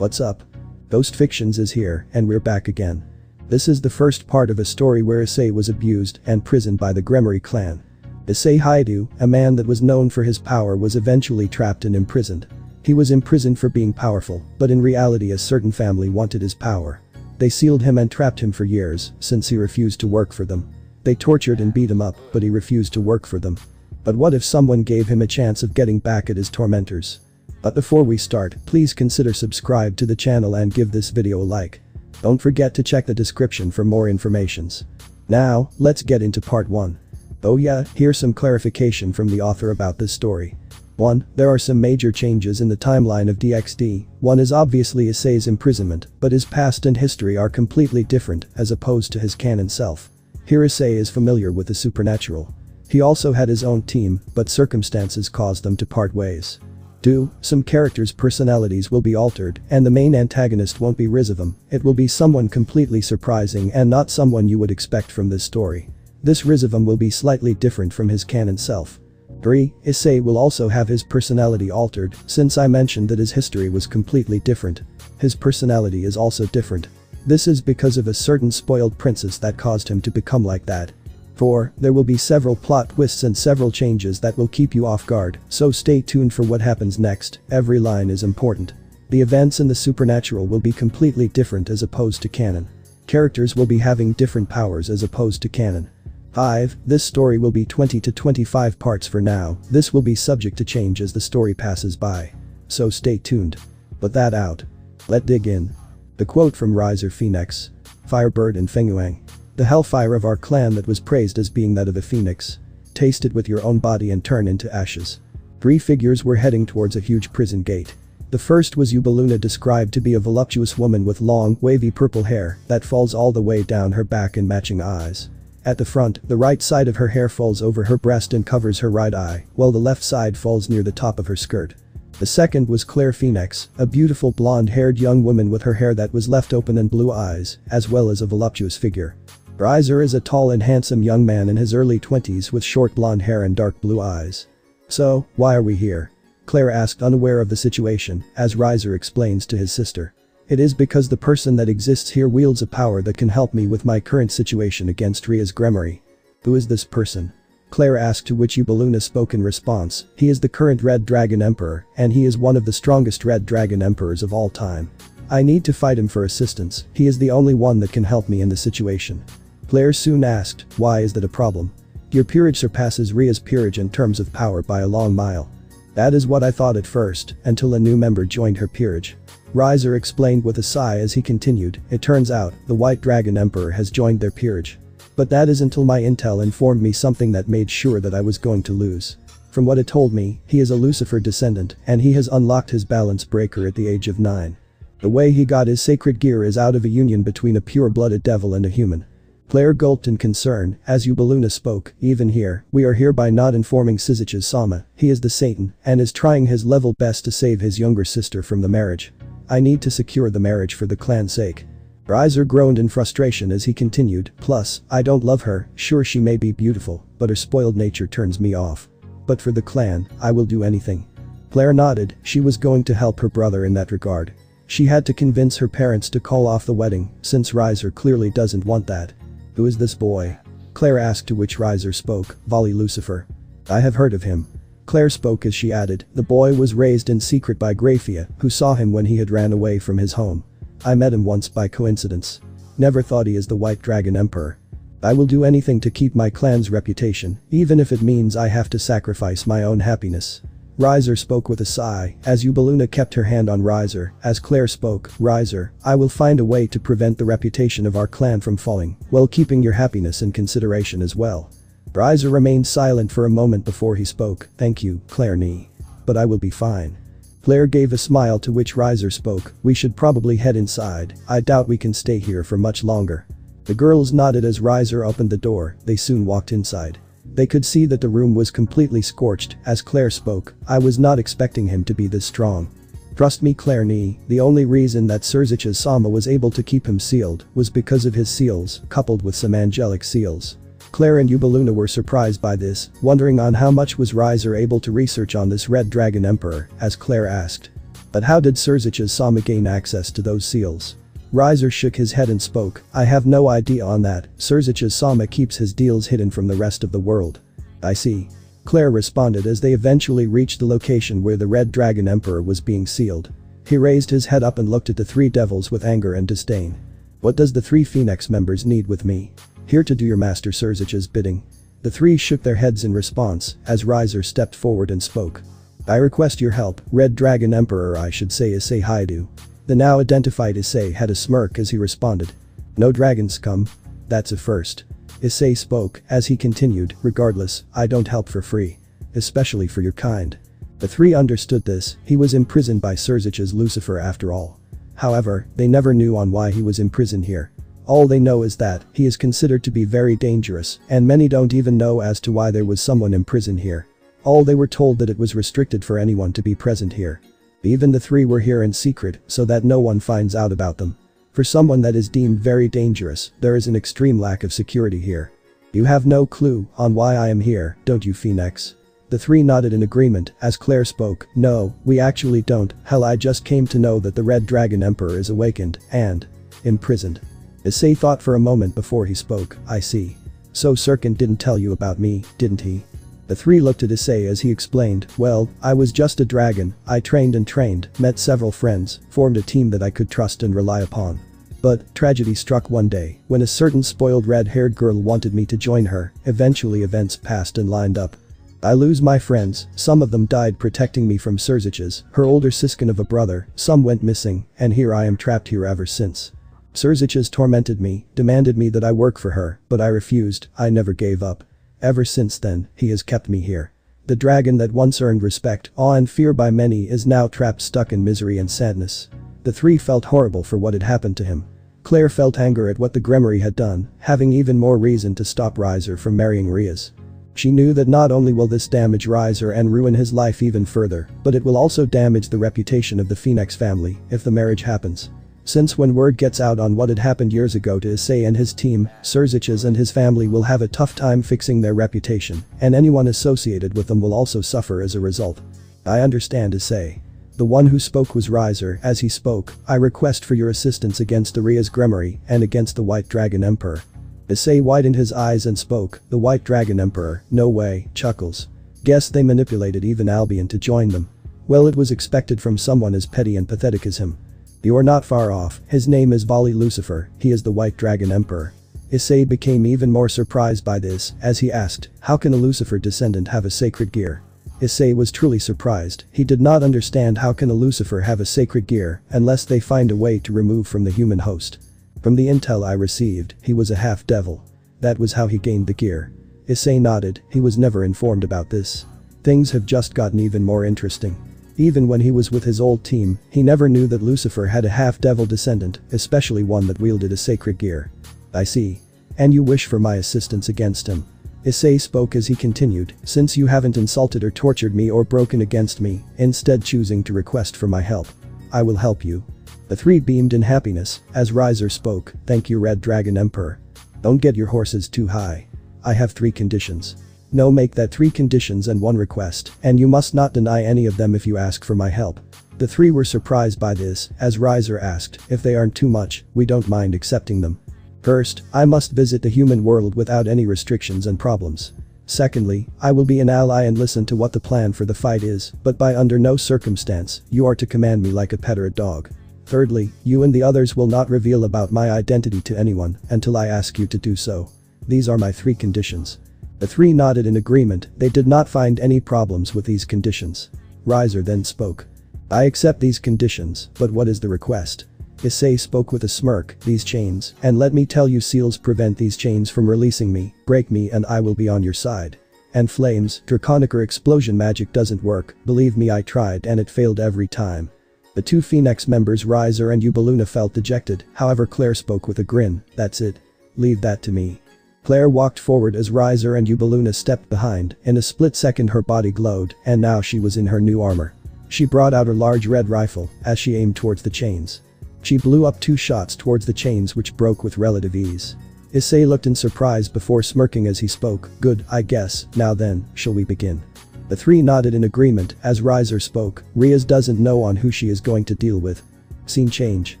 What's up? Ghost Fictions is here, and we're back again. This is the first part of a story where Issei was abused and imprisoned by the Gremory clan. Issei Hyoudou, a man that was known for his power, was eventually trapped and imprisoned. He was imprisoned for being powerful, but in reality a certain family wanted his power. They sealed him and trapped him for years, since he refused to work for them. They tortured and beat him up, but he refused to work for them. But what if someone gave him a chance of getting back at his tormentors? But before we start, please consider subscribe to the channel and give this video a like. Don't forget to check the description for more informations. Now, let's get into part 1. Oh yeah, here's some clarification from the author about this story. 1. There are some major changes in the timeline of DxD. One is obviously Issei's imprisonment, but his past and history are completely different as opposed to his canon self. Here Issei is familiar with the supernatural. He also had his own team, but circumstances caused them to part ways. 2. Some characters' personalities will be altered, and the main antagonist won't be RageRevan, it will be someone completely surprising and not someone you would expect from this story. This RageRevan will be slightly different from his canon self. 3. Issei will also have his personality altered, since I mentioned that his history was completely different. His personality is also different. This is because of a certain spoiled princess that caused him to become like that. 4. There will be several plot twists and several changes that will keep you off guard, so stay tuned for what happens next. Every line is important. The events in the supernatural will be completely different as opposed to canon. Characters will be having different powers as opposed to canon. 5. This story will be 20 to 25 parts for now. This will be subject to change as the story passes by. So stay tuned. But that out. Let's dig in. The quote from RageRevan: Firebird and Fengyuang. The hellfire of our clan that was praised as being that of a phoenix. Taste it with your own body and turn into ashes. 3 figures were heading towards a huge prison gate. The first was Yubeluna, described to be a voluptuous woman with long, wavy purple hair that falls all the way down her back and matching eyes. At the front, the right side of her hair falls over her breast and covers her right eye, while the left side falls near the top of her skirt. The second was Claire Phoenix, a beautiful blonde-haired young woman with her hair that was left open and blue eyes, as well as a voluptuous figure. RageRevan is a tall and handsome young man in his early 20s with short blonde hair and dark blue eyes. So, why are we here? Claire asked, unaware of the situation, as RageRevan explains to his sister. It is because the person that exists here wields a power that can help me with my current situation against Ria's Gremory. Who is this person? Claire asked, to which Yubeluna spoke in response. He is the current Red Dragon Emperor, and he is one of the strongest Red Dragon Emperors of all time. I need to fight him for assistance, he is the only one that can help me in the situation. Claire soon asked, why is that a problem? Your peerage surpasses Ria's peerage in terms of power by a long mile. That is what I thought at first, until a new member joined her peerage. RageRevan explained with a sigh as he continued, it turns out, the White Dragon Emperor has joined their peerage. But that is until my intel informed me something that made sure that I was going to lose. From what it told me, he is a Lucifer descendant, and he has unlocked his balance breaker at the age of 9. The way he got his sacred gear is out of a union between a pure-blooded devil and a human. Claire gulped in concern, as Yubeluna spoke, even here, we are hereby not informing Shizuchi-sama, he is the Satan, and is trying his level best to save his younger sister from the marriage. I need to secure the marriage for the clan's sake. RageRevan groaned in frustration as he continued, plus, I don't love her, sure she may be beautiful, but her spoiled nature turns me off. But for the clan, I will do anything. Claire nodded, she was going to help her brother in that regard. She had to convince her parents to call off the wedding, since RageRevan clearly doesn't want that. Who is this boy? Claire asked, to which RageRevan spoke, Volley Lucifer. I have heard of him. Claire spoke as she added, the boy was raised in secret by Grafia, who saw him when he had ran away from his home. I met him once by coincidence. Never thought he is the White Dragon Emperor. I will do anything to keep my clan's reputation, even if it means I have to sacrifice my own happiness. RageRevan spoke with a sigh, as Yubeluna kept her hand on RageRevan, as Claire spoke, RageRevan, I will find a way to prevent the reputation of our clan from falling, while keeping your happiness in consideration as well. RageRevan remained silent for a moment before he spoke, thank you, Claire Nee. But I will be fine. Claire gave a smile, to which RageRevan spoke, we should probably head inside, I doubt we can stay here for much longer. The girls nodded as RageRevan opened the door, they soon walked inside. They could see that the room was completely scorched, as Claire spoke, I was not expecting him to be this strong. Trust me, Claire Nee, the only reason that Shizuchi-sama was able to keep him sealed was because of his seals, coupled with some angelic seals. Claire and Yubeluna were surprised by this, wondering on how much was RageRevan able to research on this Red Dragon Emperor, as Claire asked. But how did Surzich's-sama gain access to those seals? Riser shook his head and spoke, I have no idea on that, Surzich's-sama keeps his deals hidden from the rest of the world. I see. Claire responded as they eventually reached the location where the Red Dragon Emperor was being sealed. He raised his head up and looked at the three devils with anger and disdain. What does the three Phoenix members need with me? Here to do your master Surzich's bidding. The three shook their heads in response as Riser stepped forward and spoke. I request your help, Red Dragon Emperor, I should say Issei Hyoudou. The now identified Issei had a smirk as he responded. No dragons come? That's a first. Issei spoke as he continued, regardless, I don't help for free. Especially for your kind. The three understood this, he was imprisoned by Surzich's Lucifer after all. However, they never knew on why he was imprisoned here. All they know is that he is considered to be very dangerous, and many don't even know as to why there was someone imprisoned here. All they were told that it was restricted for anyone to be present here. Even the three were here in secret so that no one finds out about them. For someone that is deemed very dangerous, there is an extreme lack of security here. You have no clue on why I am here, don't you, Phoenix? The three nodded in agreement as Claire spoke, no, we actually don't, hell I just came to know that the Red Dragon Emperor is awakened and imprisoned. Issei thought for a moment before he spoke, I see. So Sirkin didn't tell you about me, didn't he? The three looked at Issei as he explained, well, I was just a dragon, I trained and trained, met several friends, formed a team that I could trust and rely upon. But, tragedy struck one day, when a certain spoiled red-haired girl wanted me to join her, eventually events passed and lined up. I lose my friends, some of them died protecting me from Surzich's, her older siskin of a brother, some went missing, and here I am trapped here ever since. Surzich's tormented me, demanded me that I work for her, but I refused, I never gave up. Ever since then, he has kept me here. The dragon that once earned respect, awe and fear by many is now trapped stuck in misery and sadness. The three felt horrible for what had happened to him. Claire felt anger at what the Gremory had done, having even more reason to stop Riser from marrying Rias. She knew that not only will this damage Riser and ruin his life even further, but it will also damage the reputation of the Phoenix family if the marriage happens. Since when word gets out on what had happened years ago to Issei and his team, Surzich's and his family will have a tough time fixing their reputation, and anyone associated with them will also suffer as a result. I understand, Issei. The one who spoke was Riser as he spoke, I request for your assistance against the Rias Gremory and against the White Dragon Emperor. Issei widened his eyes and spoke, the White Dragon Emperor, no way, chuckles. Guess they manipulated even Albion to join them. Well, it was expected from someone as petty and pathetic as him. You're not far off, his name is Bali Lucifer, he is the White Dragon Emperor. Issei became even more surprised by this as he asked, how can a Lucifer descendant have a sacred gear? Issei was truly surprised, he did not understand how can a Lucifer have a sacred gear unless they find a way to remove from the human host. From the intel I received, he was a half-devil. That was how he gained the gear. Issei nodded, he was never informed about this. Things have just gotten even more interesting. Even when he was with his old team, he never knew that Lucifer had a half-devil descendant, especially one that wielded a sacred gear. I see. And you wish for my assistance against him. Issei spoke as he continued, since you haven't insulted or tortured me or broken against me, instead choosing to request for my help. I will help you. The three beamed in happiness as Riser spoke, thank you Red Dragon Emperor. Don't get your horses too high. I have 3 conditions. No, make that 3 conditions and 1 request, and you must not deny any of them if you ask for my help. The 3 were surprised by this as Riser asked, if they aren't too much, we don't mind accepting them. First, I must visit the human world without any restrictions and problems. Secondly, I will be an ally and listen to what the plan for the fight is, but by under no circumstance, you are to command me like a pet or a dog. Thirdly, you and the others will not reveal about my identity to anyone until I ask you to do so. These are my 3 conditions. The 3 nodded in agreement, they did not find any problems with these conditions. Riser then spoke. I accept these conditions, but what is the request? Issei spoke with a smirk, these chains, and let me tell you seals prevent these chains from releasing me, break me and I will be on your side. And flames, draconic or explosion magic doesn't work, believe me I tried and it failed every time. The 2 Phoenix members Riser and Eubeluna felt dejected, however Claire spoke with a grin, that's it. Leave that to me. Claire walked forward as Riser and Eubeluna stepped behind, in a split second her body glowed, and now she was in her new armor. She brought out her large red rifle as she aimed towards the chains. She blew up 2 shots towards the chains which broke with relative ease. Issei looked in surprise before smirking as he spoke, good, I guess, now then, shall we begin? The three nodded in agreement as Riser spoke. Riaz doesn't know on who she is going to deal with. Scene change.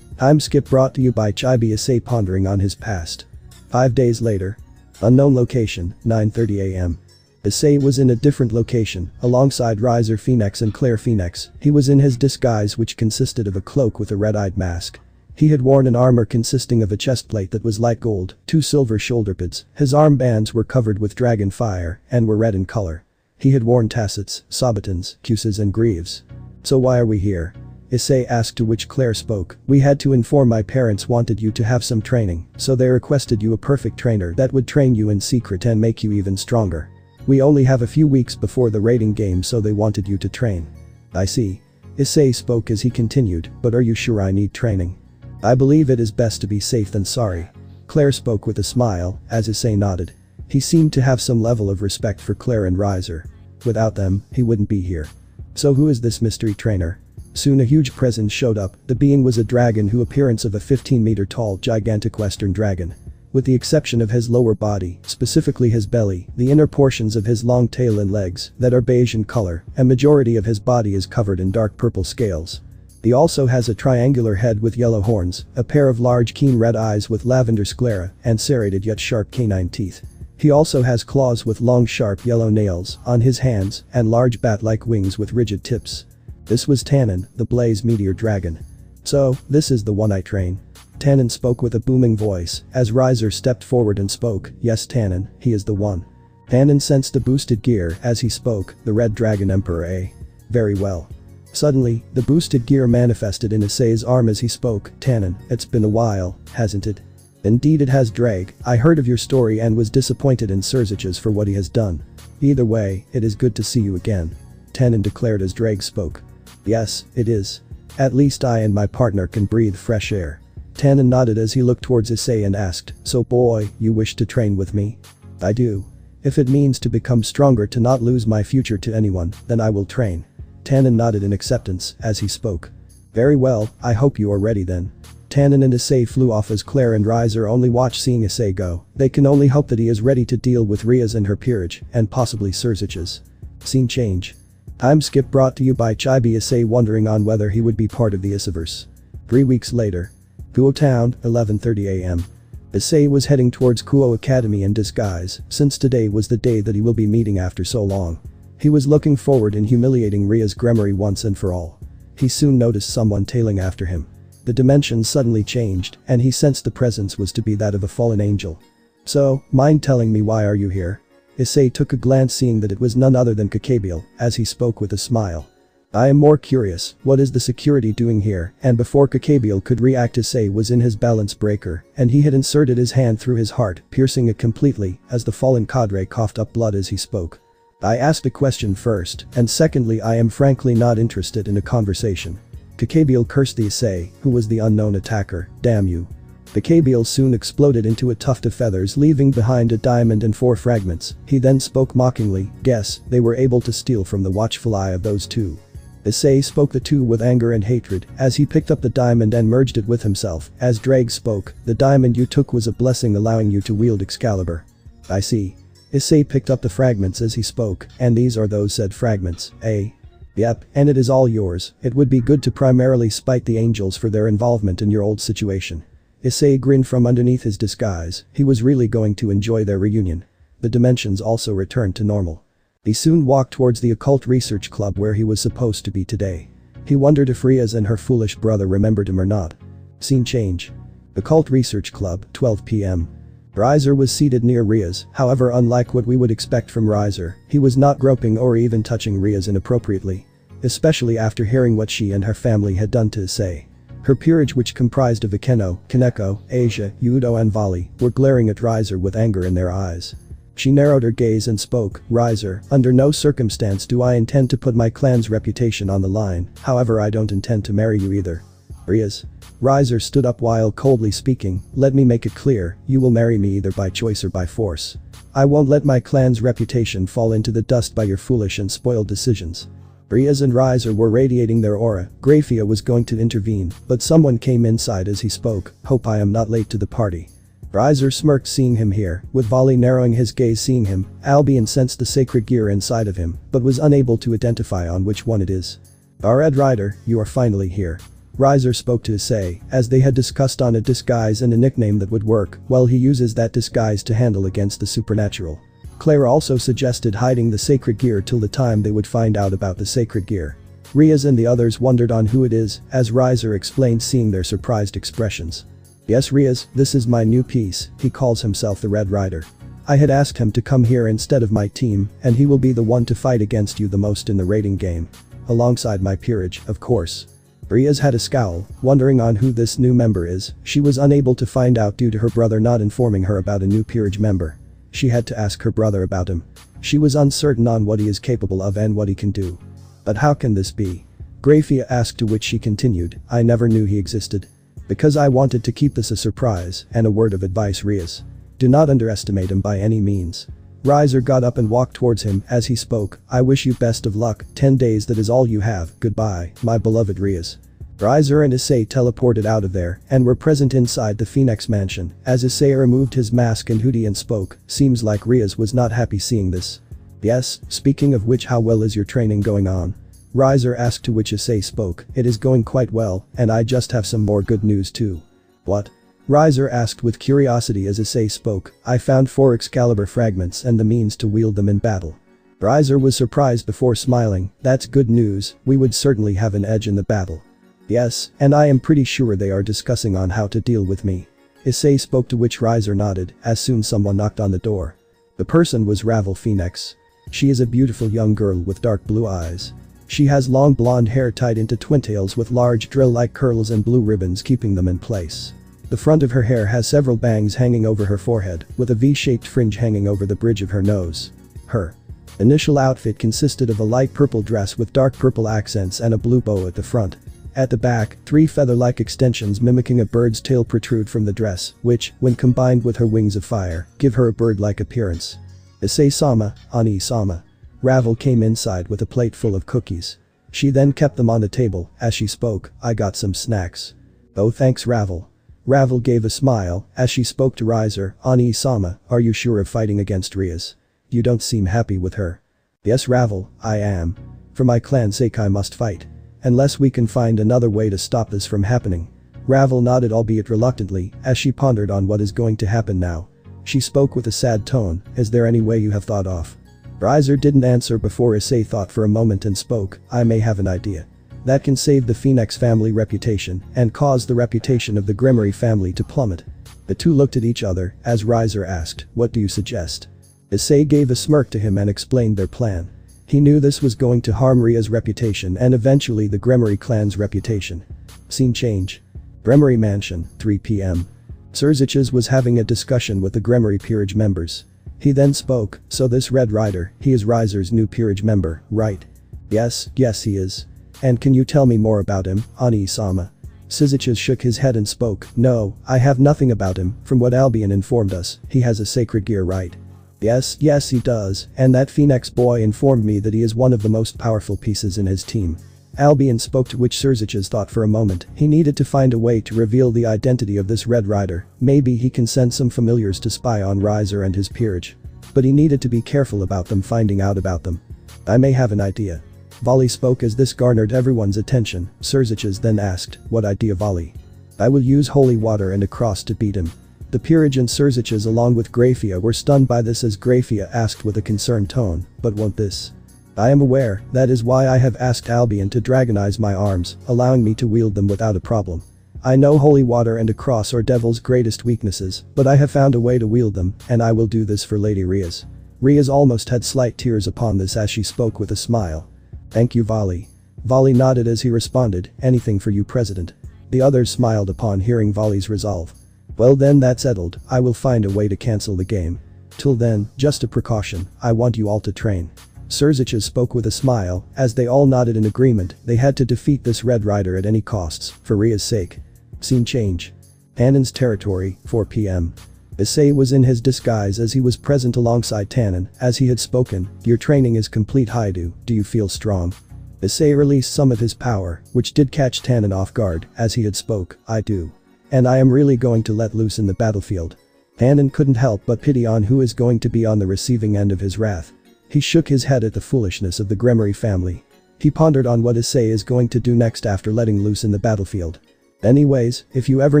Time skip brought to you by Chibi Issei pondering on his past. 5 days later. Unknown location, 9:30 am. Issei was in a different location, alongside Riser Phoenix and Claire Phoenix. He was in his disguise, which consisted of a cloak with a red-eyed mask. He had worn an armor consisting of a chestplate that was light gold, 2 silver shoulder pads. His armbands were covered with dragon fire and were red in color. He had worn tassets, sabatons, cuisses and greaves. So why are we here? Issei asked, to which Claire spoke. We had to inform my parents wanted you to have some training, so they requested you a perfect trainer that would train you in secret and make you even stronger. We only have a few weeks before the raiding game, so they wanted you to train. I see. Issei spoke as he continued, but are you sure I need training? I believe it is best to be safe than sorry. Claire spoke with a smile, as Issei nodded. He seemed to have some level of respect for Claire and Riser. Without them, he wouldn't be here. So who is this mystery trainer? Soon a huge presence showed up. The being was a dragon whose appearance of a 15-meter tall gigantic western dragon. With the exception of his lower body, specifically his belly, the inner portions of his long tail and legs that are beige in color, a majority of his body is covered in dark purple scales. He also has a triangular head with yellow horns, a pair of large keen red eyes with lavender sclera, and serrated yet sharp canine teeth. He also has claws with long sharp yellow nails on his hands and large bat-like wings with rigid tips. This was Tannen, the Blaze Meteor Dragon. So, this is the one I train. Tannen spoke with a booming voice as Riser stepped forward and spoke. Yes, Tannen, he is the one. Tannen sensed a boosted gear as he spoke. The Red Dragon Emperor, eh? Very well. Suddenly, the boosted gear manifested in Issei's arm as he spoke. Tannen, it's been a while, hasn't it? Indeed it has, Drag. I heard of your story and was disappointed in Surziches for what he has done. Either way, it is good to see you again. Tannen declared as Drag spoke. Yes, it is. At least I and my partner can breathe fresh air. Tannen nodded as he looked towards Issei and asked, so boy, you wish to train with me? I do. If it means to become stronger to not lose my future to anyone, then I will train. Tannen nodded in acceptance as he spoke. Very well, I hope you are ready then. Tannen and Issei flew off as Claire and Riser only watched seeing Issei go. They can only hope that he is ready to deal with Riaz and her peerage, and possibly Surziches. Scene change. Time skip brought to you by Chibi Issei wondering on whether he would be part of the Isseiverse. 3 weeks later. Kuo Town, 11:30 am. Issei was heading towards Kuo Academy in disguise, since today was the day that he will be meeting after so long. He was looking forward in humiliating Ria's Gremory once and for all. He soon noticed someone tailing after him. The dimensions suddenly changed, and he sensed the presence was to be that of a fallen angel. So, mind telling me why are you here? Issei took a glance seeing that it was none other than Kakabiel, as he spoke with a smile. I am more curious, what is the security doing here? And before Kakabiel could react, Issei was in his balance breaker, and he had inserted his hand through his heart, piercing it completely, as the fallen cadre coughed up blood as he spoke. I asked a question first, and secondly I am frankly not interested in a conversation. Kakabiel cursed the Issei, who was the unknown attacker. Damn you. Kakabiel soon exploded into a tuft of feathers, leaving behind a diamond and 4 fragments. He then spoke mockingly. Guess, they were able to steal from the watchful eye of those two. Issei spoke the two with anger and hatred as he picked up the diamond and merged it with himself. As Drake spoke, the diamond you took was a blessing allowing you to wield Excalibur. I see. Issei picked up the fragments as he spoke, and these are those said fragments, eh? Yep, and it is all yours. It would be good to primarily spite the angels for their involvement in your old situation. Issei grinned from underneath his disguise. He was really going to enjoy their reunion. The dimensions also returned to normal. He soon walked towards the occult research club where he was supposed to be today. He wondered if Riaz and her foolish brother remembered him or not. Scene change. Occult research club, 12 p.m. Riser was seated near Riaz, however unlike what we would expect from Riser, he was not groping or even touching Riaz inappropriately. Especially after hearing what she and her family had done to Issei. Her peerage, which comprised of Ikeno, Kaneko, Issei, Hyoudou and Vali, were glaring at Riser with anger in their eyes. She narrowed her gaze and spoke. Riser, under no circumstance do I intend to put my clan's reputation on the line, however I don't intend to marry you either. Riaz. Riser stood up while coldly speaking. Let me make it clear, you will marry me either by choice or by force. I won't let my clan's reputation fall into the dust by your foolish and spoiled decisions. Riaz and Riser were radiating their aura. Grafia was going to intervene, but someone came inside as he spoke. Hope I am not late to the party. Riser smirked seeing him here, with Volley narrowing his gaze seeing him. Albion sensed the sacred gear inside of him, but was unable to identify on which one it is. "Our Red Rider, you are finally here." Riser spoke to Issei, as they had discussed on a disguise and a nickname that would work, while he uses that disguise to handle against the supernatural. Claire also suggested hiding the sacred gear till the time they would find out about the sacred gear. Riaz and the others wondered on who it is, as Riser explained seeing their surprised expressions. "Yes Riaz, this is my new piece, he calls himself the Red Rider. I had asked him to come here instead of my team, and he will be the one to fight against you the most in the raiding game. Alongside my peerage, of course." Riaz had a scowl, wondering on who this new member is. She was unable to find out due to her brother not informing her about a new peerage member. She had to ask her brother about him. She was uncertain on what he is capable of and what he can do. "But how can this be?" Grafia asked, to which she continued, "I never knew he existed. Because I wanted to keep this a surprise, and a word of advice Riaz. Do not underestimate him by any means." Riser got up and walked towards him as he spoke. "I wish you best of luck, 10 days that is all you have, goodbye, my beloved Riaz." Riser and Issei teleported out of there and were present inside the Phoenix mansion as Issei removed his mask and hoodie and spoke. "Seems like Riaz was not happy seeing this." "Yes, speaking of which, how well is your training going on?" Riser asked, to which Issei spoke, "It is going quite well, and I just have some more good news too." "What?" Riser asked with curiosity as Issei spoke. "I found 4 Excalibur fragments and the means to wield them in battle." Riser was surprised before smiling. "That's good news, we would certainly have an edge in the battle." "Yes, and I am pretty sure they are discussing on how to deal with me." Issei spoke, to which Riser nodded, as soon someone knocked on the door. The person was Ravel Phoenix. She is a beautiful young girl with dark blue eyes. She has long blonde hair tied into twintails with large drill-like curls and blue ribbons keeping them in place. The front of her hair has several bangs hanging over her forehead, with a V-shaped fringe hanging over the bridge of her nose. Her initial outfit consisted of a light purple dress with dark purple accents and a blue bow at the front. At the back, 3 feather-like extensions mimicking a bird's tail protrude from the dress, which, when combined with her wings of fire, give her a bird-like appearance. "Issei-sama, Ani-sama." Ravel came inside with a plate full of cookies. She then kept them on the table. As she spoke, "I got some snacks." "Oh thanks Ravel." Ravel gave a smile as she spoke to Riser. "Ani-sama, are you sure of fighting against Riaz? You don't seem happy with her." "Yes Ravel, I am. For my clan's sake I must fight. Unless we can find another way to stop this from happening." Ravel nodded, albeit reluctantly, as she pondered on what is going to happen now. She spoke with a sad tone. "Is there any way you have thought of?" Riser didn't answer before Issei thought for a moment and spoke. "I may have an idea. That can save the Phoenix family reputation and cause the reputation of the Gremory family to plummet." The two looked at each other as Riser asked, "What do you suggest?" Issei gave a smirk to him and explained their plan. He knew this was going to harm Ria's reputation and eventually the Gremory clan's reputation. Scene change. Gremory mansion, 3 p.m. Surziches was having a discussion with the Gremory peerage members. He then spoke. "So this Red Rider, he is Riser's new peerage member, right?" Yes he is." "And can you tell me more about him, Ani-sama?" Surziches shook his head and spoke. "No, I have nothing about him. From what Albion informed us, he has a sacred gear, right?" Yes he does, and that Phoenix boy informed me that he is one of the most powerful pieces in his team." Albion spoke, to which Surziches thought for a moment. He needed to find a way to reveal the identity of this Red Rider. Maybe he can send some familiars to spy on Riser and his peerage. But he needed to be careful about them finding out about them. "I may have an idea." Volley spoke as this garnered everyone's attention. Surziches then asked, "What idea Volley?" "I will use holy water and a cross to beat him." The peerage and Surziches along with Grafia were stunned by this as Grafia asked with a concerned tone, "But won't this?" "I am aware, that is why I have asked Albion to dragonize my arms, allowing me to wield them without a problem. I know holy water and a cross are Devil's greatest weaknesses, but I have found a way to wield them, and I will do this for Lady Riaz." Riaz almost had slight tears upon this as she spoke with a smile. "Thank you Volley." Volley nodded as he responded, "Anything for you President." The others smiled upon hearing Volley's resolve. "Well then that's settled, I will find a way to cancel the game. Till then, just a precaution, I want you all to train." Surziches spoke with a smile. As they all nodded in agreement, they had to defeat this Red Rider at any costs, for Ria's sake. Scene change. Tannen's territory, 4 p.m. Issei was in his disguise as he was present alongside Tannen. As he had spoken, "Your training is complete Hyoudou, do you feel strong?" Issei released some of his power, which did catch Tannen off guard, as he had spoke. "I do. And I am really going to let loose in the battlefield." Tannen couldn't help but pity on who is going to be on the receiving end of his wrath. He shook his head at the foolishness of the Gremory family. He pondered on what Issei is going to do next after letting loose in the battlefield. Anyways, if you ever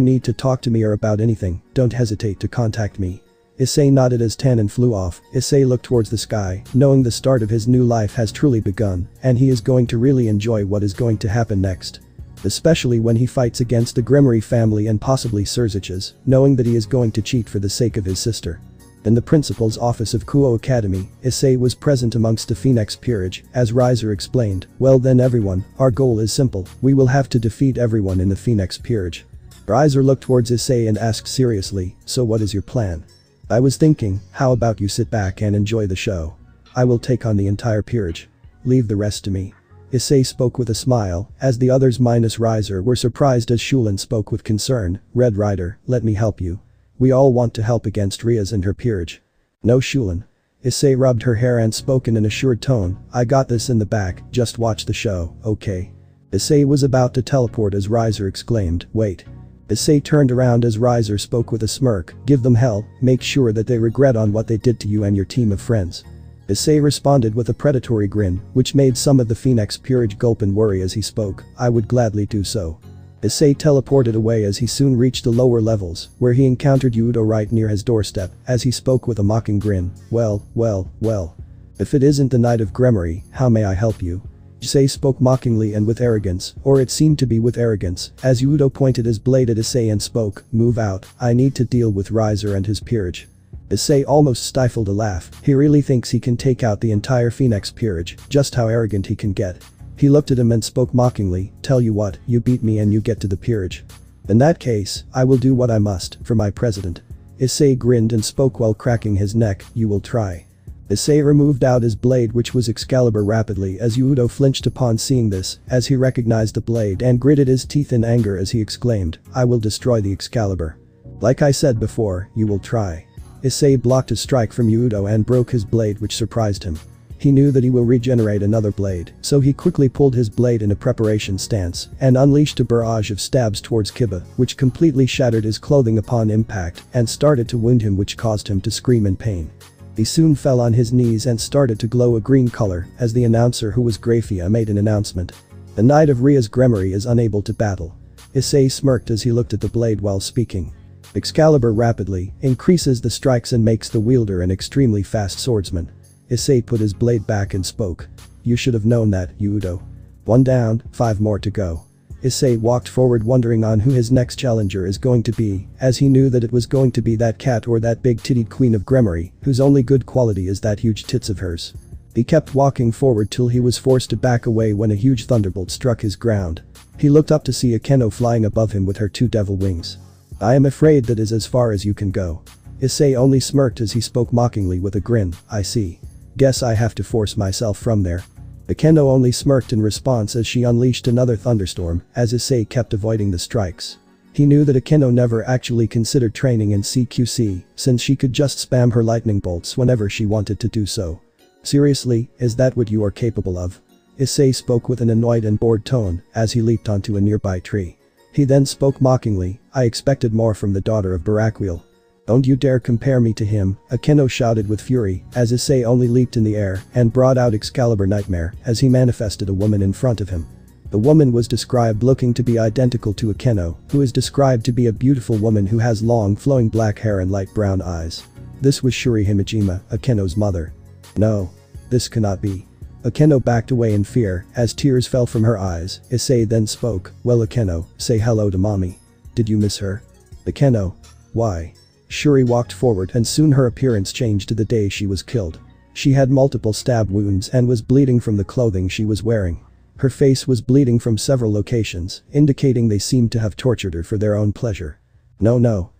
need to talk to me or about anything, don't hesitate to contact me. Issei nodded as Tannen flew off. Issei looked towards the sky, knowing the start of his new life has truly begun, and he is going to really enjoy what is going to happen next. Especially when he fights against the Gremory family and possibly Surzich's, knowing that he is going to cheat for the sake of his sister. In the principal's office of Kuo Academy, Issei was present amongst the Phoenix Peerage, as Riser explained. Well then everyone, our goal is simple, we will have to defeat everyone in the Phoenix Peerage. Riser looked towards Issei and asked seriously, so what is your plan? I was thinking, how about you sit back and enjoy the show? I will take on the entire peerage. Leave the rest to me. Issei spoke with a smile, as the others minus Riser were surprised as Shulin spoke with concern. Red Rider, let me help you. We all want to help against Riaz and her peerage. No Shulin. Issei rubbed her hair and spoke in an assured tone, I got this in the back, just watch the show, okay? Issei was about to teleport as Riser exclaimed, wait. Issei turned around as Riser spoke with a smirk, give them hell, make sure that they regret on what they did to you and your team of friends. Issei responded with a predatory grin, which made some of the Phoenix Peerage gulp and worry as he spoke, I would gladly do so. Issei teleported away as he soon reached the lower levels, where he encountered Hyoudou right near his doorstep, as he spoke with a mocking grin, well. If it isn't the Knight of Gremory, how may I help you? Issei spoke mockingly and with arrogance, or it seemed to be with arrogance, as Hyoudou pointed his blade at Issei and spoke, move out, I need to deal with Riser and his peerage. Issei almost stifled a laugh, he really thinks he can take out the entire Phoenix Peerage, just how arrogant he can get. He looked at him and spoke mockingly, tell you what, you beat me and you get to the peerage. In that case, I will do what I must, for my president. Issei grinned and spoke while cracking his neck, you will try. Issei removed out his blade which was Excalibur rapidly as Hyoudou flinched upon seeing this, as he recognized the blade and gritted his teeth in anger as he exclaimed, I will destroy the Excalibur. Like I said before, you will try. Issei blocked a strike from Hyoudou and broke his blade which surprised him. He knew that he will regenerate another blade, so he quickly pulled his blade in a preparation stance and unleashed a barrage of stabs towards Kiba, which completely shattered his clothing upon impact and started to wound him which caused him to scream in pain. He soon fell on his knees and started to glow a green color as the announcer who was Grafia made an announcement. The Knight of Riaz Gremory is unable to battle. Issei smirked as he looked at the blade while speaking. Excalibur rapidly increases the strikes and makes the wielder an extremely fast swordsman. Issei put his blade back and spoke. You should have known that, Hyoudou. 1 down, 5 more to go. Issei walked forward wondering on who his next challenger is going to be, as he knew that it was going to be that cat or that big-tittied queen of Gremory, whose only good quality is that huge tits of hers. He kept walking forward till he was forced to back away when a huge thunderbolt struck his ground. He looked up to see Akeno flying above him with her 2 devil wings. I am afraid that is as far as you can go. Issei only smirked as he spoke mockingly with a grin, I see. Guess I have to force myself from there. Akeno only smirked in response as she unleashed another thunderstorm, as Issei kept avoiding the strikes. He knew that Akeno never actually considered training in CQC, since she could just spam her lightning bolts whenever she wanted to do so. Seriously, is that what you are capable of? Issei spoke with an annoyed and bored tone, as he leaped onto a nearby tree. He then spoke mockingly, I expected more from the daughter of Barakwil. Don't you dare compare me to him, Akeno shouted with fury, as Issei only leaped in the air and brought out Excalibur Nightmare as he manifested a woman in front of him. The woman was described looking to be identical to Akeno, who is described to be a beautiful woman who has long flowing black hair and light brown eyes. This was Shuri Himejima, Akeno's mother. No. This cannot be. Akeno backed away in fear as tears fell from her eyes. Issei then spoke, well Akeno, say hello to mommy. Did you miss her? Akeno. Why? Shuri walked forward and soon her appearance changed to the day she was killed. She had multiple stab wounds and was bleeding from the clothing she was wearing. Her face was bleeding from several locations, indicating they seemed to have tortured her for their own pleasure. No.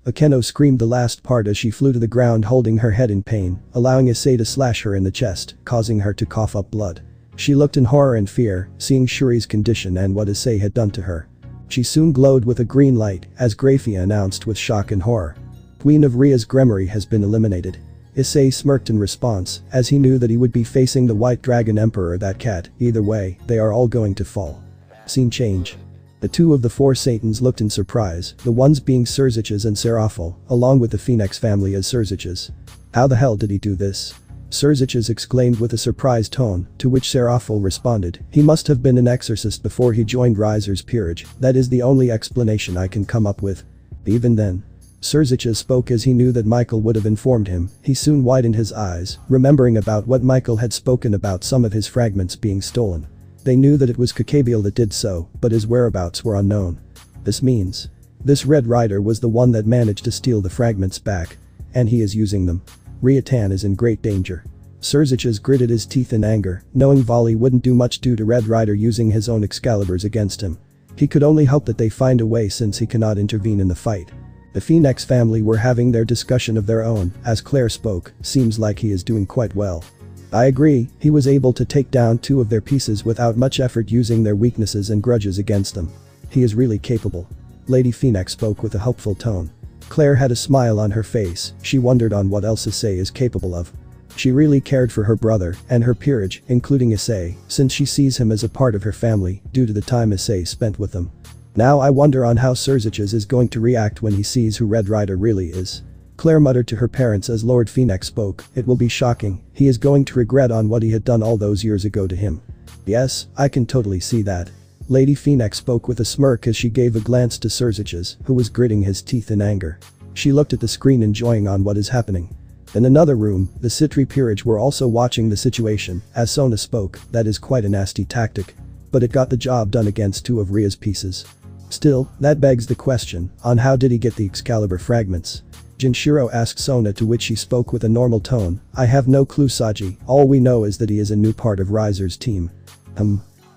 Akeno screamed the last part as she flew to the ground holding her head in pain, allowing Issei to slash her in the chest, causing her to cough up blood. She looked in horror and fear, seeing Shuri's condition and what Issei had done to her. She soon glowed with a green light, as Grafia announced with shock and horror. Queen of Riaz Gremory has been eliminated. Issei smirked in response, as he knew that he would be facing the White Dragon Emperor or that cat, either way, they are all going to fall. Scene change. The two of the four Satans looked in surprise, the ones being Serziches and Seraphil, along with the Phoenix family as Serziches. How the hell did he do this? Serziches exclaimed with a surprised tone, to which Seraphil responded, he must have been an exorcist before he joined Riser's peerage, that is the only explanation I can come up with. Even then. Serziches spoke as he knew that Michael would have informed him, he soon widened his eyes, remembering about what Michael had spoken about some of his fragments being stolen. They knew that it was Kakabiel that did so, but his whereabouts were unknown. This means. This Red Rider was the one that managed to steal the fragments back. And he is using them. Riatan is in great danger. Serziches gritted his teeth in anger, knowing Volley wouldn't do much due to Red Rider using his own Excaliburs against him. He could only hope that they find a way since he cannot intervene in the fight. The Phoenix family were having their discussion of their own, as Claire spoke, seems like he is doing quite well. I agree, he was able to take down two of their pieces without much effort using their weaknesses and grudges against them. He is really capable. Lady Phoenix spoke with a hopeful tone. Claire had a smile on her face, she wondered on what else Issei is capable of. She really cared for her brother and her peerage, including Issei, since she sees him as a part of her family due to the time Issei spent with them. Now I wonder on how Serziches is going to react when he sees who Red Rider really is. Claire muttered to her parents as Lord Phoenix spoke, it will be shocking, he is going to regret on what he had done all those years ago to him. Yes, I can totally see that. Lady Phoenix spoke with a smirk as she gave a glance to Serziches, who was gritting his teeth in anger. She looked at the screen enjoying on what is happening. In another room, the Citri peerage were also watching the situation, as Sona spoke, that is quite a nasty tactic. But it got the job done against two of Ria's pieces. Still, that begs the question, on how did he get the Excalibur fragments? Jinshiro asked Sona, to which she spoke with a normal tone, I have no clue Saji, all we know is that he is a new part of Riser's team.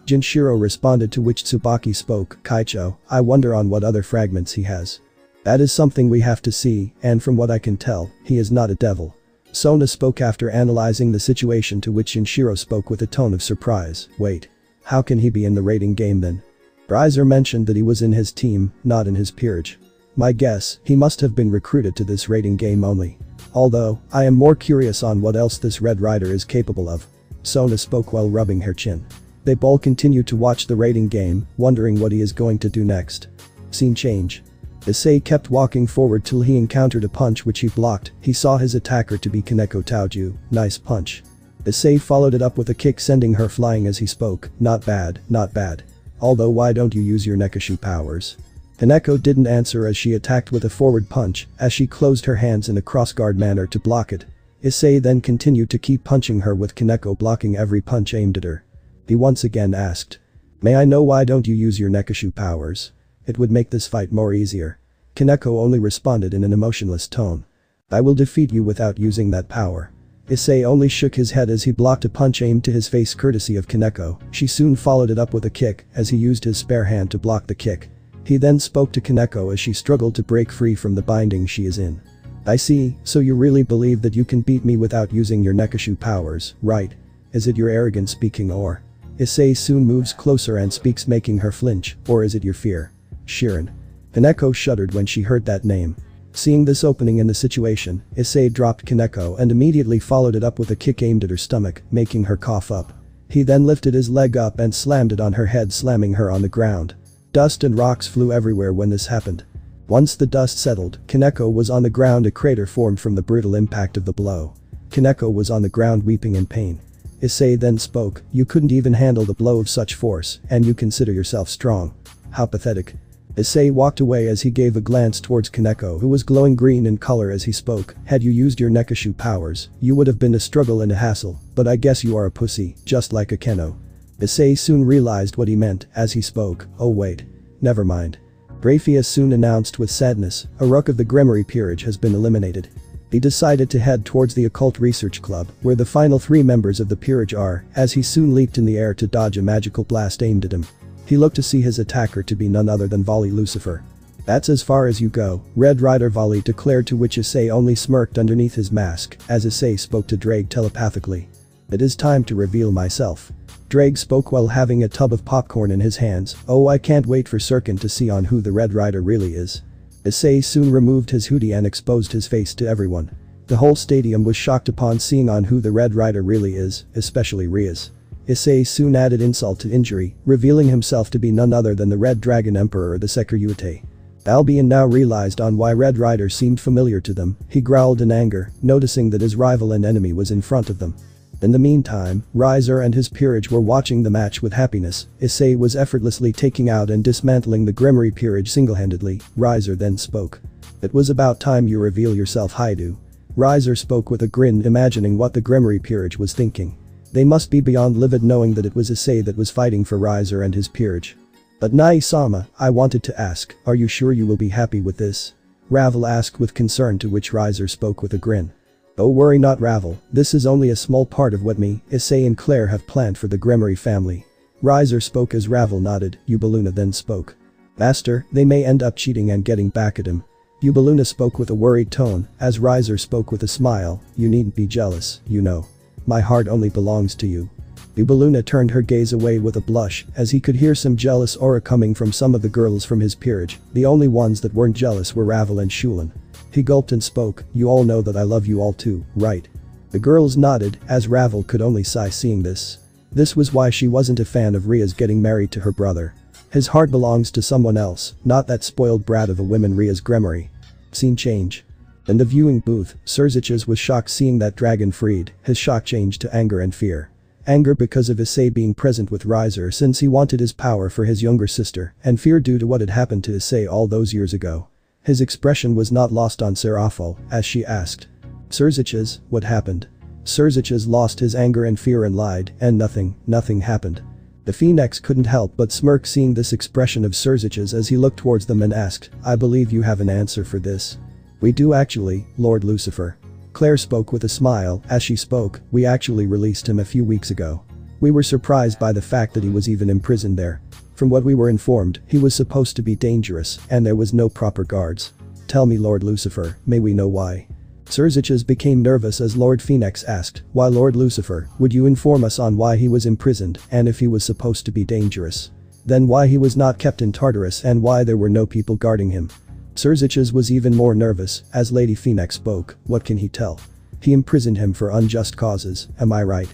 Jinshiro responded, to which Tsubaki spoke, Kaicho, I wonder on what other fragments he has. That is something we have to see, and from what I can tell, he is not a devil. Sona spoke after analyzing the situation, to which Jinshiro spoke with a tone of surprise, wait. How can he be in the raiding game then? Riser mentioned that he was in his team, not in his peerage. My guess, he must have been recruited to this raiding game only. Although, I am more curious on what else this Red Rider is capable of. Sona spoke while rubbing her chin. They all continued to watch the raiding game, wondering what he is going to do next. Scene change. Issei kept walking forward till he encountered a punch which he blocked, he saw his attacker to be Kaneko Taoju, nice punch. Issei followed it up with a kick sending her flying as he spoke, not bad, not bad. Although why don't you use your Nekashu powers? Kaneko didn't answer as she attacked with a forward punch, as she closed her hands in a crossguard manner to block it. Issei then continued to keep punching her with Kaneko blocking every punch aimed at her. He once again asked. May I know why don't you use your Nekashu powers? It would make this fight more easier. Kaneko only responded in an emotionless tone. I will defeat you without using that power. Issei only shook his head as he blocked a punch aimed to his face courtesy of Kaneko, she soon followed it up with a kick as he used his spare hand to block the kick. He then spoke to Kaneko as she struggled to break free from the binding she is in. I see, so you really believe that you can beat me without using your Nekashu powers, right? Is it your arrogance speaking or? Issei soon moves closer and speaks making her flinch, or is it your fear? Shirin. Kaneko shuddered when she heard that name. Seeing this opening in the situation, Issei dropped Kaneko and immediately followed it up with a kick aimed at her stomach, making her cough up. He then lifted his leg up and slammed it on her head, slamming her on the ground. Dust and rocks flew everywhere when this happened. Once the dust settled, Kaneko was on the ground, a crater formed from the brutal impact of the blow. Kaneko was on the ground weeping in pain. Issei then spoke, you couldn't even handle the blow of such force, and you consider yourself strong. How pathetic. Issei walked away as he gave a glance towards Kaneko, who was glowing green in color as he spoke, had you used your Nekashu powers, you would have been a struggle and a hassle, but I guess you are a pussy, just like a Keno. Issei soon realized what he meant as he spoke, oh wait. Never mind. Grafia soon announced with sadness, a rook of the Gremory peerage has been eliminated. He decided to head towards the Occult Research Club, where the final 3 members of the peerage are, as he soon leaped in the air to dodge a magical blast aimed at him. He looked to see his attacker to be none other than Volley Lucifer. That's as far as you go, Red Rider Volley declared, to which Issei only smirked underneath his mask, as Issei spoke to Drake telepathically. It is time to reveal myself. Drake spoke while having a tub of popcorn in his hands, oh I can't wait for Sirkin to see on who the Red Rider really is. Issei soon removed his hoodie and exposed his face to everyone. The whole stadium was shocked upon seeing on who the Red Rider really is, especially Rias. Issei soon added insult to injury, revealing himself to be none other than the Red Dragon Emperor the Sekiryu. Albion now realized on why Red Rider seemed familiar to them. He growled in anger, noticing that his rival and enemy was in front of them. In the meantime, Riser and his peerage were watching the match with happiness. Issei was effortlessly taking out and dismantling the Gremory peerage single-handedly. Riser then spoke. "It was about time you reveal yourself, Hyoudou." Riser spoke with a grin, imagining what the Gremory peerage was thinking. They must be beyond livid knowing that it was Issei that was fighting for Riser and his peerage. "But Nai-sama, I wanted to ask, are you sure you will be happy with this?" Ravel asked with concern, to which Riser spoke with a grin. "Oh, worry not, Ravel, this is only a small part of what me, Issei and Claire have planned for the Gremory family." Riser spoke as Ravel nodded. Eubeluna then spoke. "Master, they may end up cheating and getting back at him." Eubeluna spoke with a worried tone, as Riser spoke with a smile. "You needn't be jealous, you know. My heart only belongs to you." Eubeluna turned her gaze away with a blush, as he could hear some jealous aura coming from some of the girls from his peerage. The only ones that weren't jealous were Ravel and Shulin. He gulped and spoke. "You all know that I love you all too, right?" The girls nodded, as Ravel could only sigh seeing this. This was why she wasn't a fan of Ria's getting married to her brother. His heart belongs to someone else, not that spoiled brat of a woman Ria's Gremory. Scene change. In the viewing booth, Surziches was shocked seeing that dragon freed. His shock changed to anger and fear. Anger because of Issei being present with Riser since he wanted his power for his younger sister, and fear due to what had happened to Issei all those years ago. His expression was not lost on Serafal, as she asked. "Surziches, what happened?" Surziches lost his anger and fear and lied, and nothing happened. The Phoenix couldn't help but smirk seeing this expression of Surziches as he looked towards them and asked, "I believe you have an answer for this." "We do actually, Lord Lucifer." Claire spoke with a smile. As she spoke, "We actually released him a few weeks ago. We were surprised by the fact that he was even imprisoned there. From what we were informed, he was supposed to be dangerous, and there was no proper guards. Tell me, Lord Lucifer, may we know why?" Surziches became nervous as Lord Phoenix asked, "Why, Lord Lucifer, would you inform us on why he was imprisoned, and if he was supposed to be dangerous? Then why he was not kept in Tartarus and why there were no people guarding him?" Surziches was even more nervous, as Lady Phoenix spoke. "What can he tell? He imprisoned him for unjust causes, am I right?"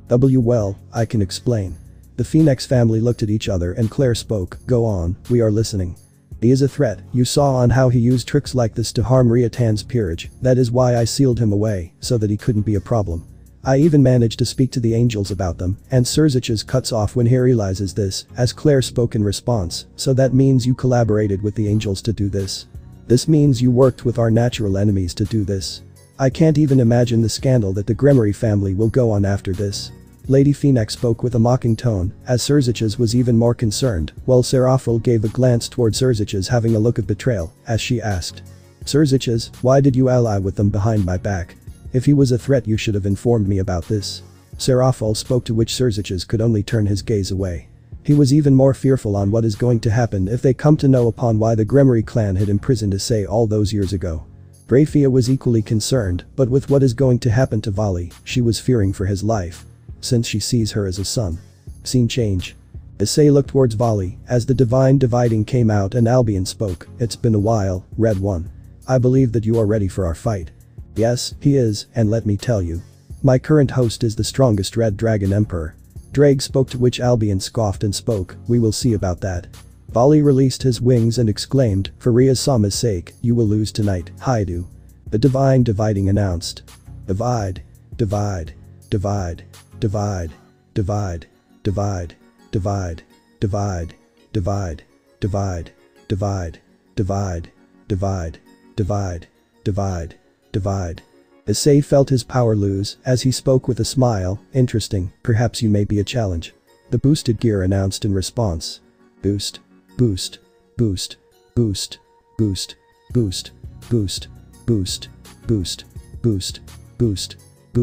Well, I can explain." The Phoenix family looked at each other and Claire spoke. "Go on, we are listening." "He is a threat. You saw on how he used tricks like this to harm Riotan's peerage. That is why I sealed him away, so that he couldn't be a problem. I even managed to speak to the angels about them," and Surziches cuts off when he realizes this, as Claire spoke in response. "So that means you collaborated with the angels to do this? This means you worked with our natural enemies to do this? I can't even imagine the scandal that the Gremory family will go on after this." Lady Phoenix spoke with a mocking tone, as Surziches was even more concerned, while Serafal gave a glance toward Surziches having a look of betrayal, as she asked. "Surziches, why did you ally with them behind my back? If he was a threat you should have informed me about this." Serafal spoke, to which Surziches could only turn his gaze away. He was even more fearful on what is going to happen if they come to know upon why the Gremory clan had imprisoned Issei all those years ago. Grafia was equally concerned, but with what is going to happen to Vali, she was fearing for his life, since she sees her as a son. Scene change. Issei looked towards Vali as the divine dividing came out and Albion spoke. "It's been a while, Red One. I believe that you are ready for our fight." "Yes, he is, and let me tell you. My current host is the strongest Red Dragon Emperor." Drake spoke, to which Albion scoffed and spoke. "We will see about that." Vali released his wings and exclaimed, "For Riyasama's sake, you will lose tonight, Hyoudou." The divine dividing announced. Divide. Divide. Divide. Divide. Divide. Divide. Divide. Divide. Divide. Divide. Divide. Divide. Divide. Divide. Divide. Divide. Issei felt his power lose as he spoke with a smile. "Interesting, perhaps you may be a challenge." The boosted gear announced in response. Boost. Boost. Boost. Boost. Boost. Boost. Boost. Boost. Boost. Boost. Boost.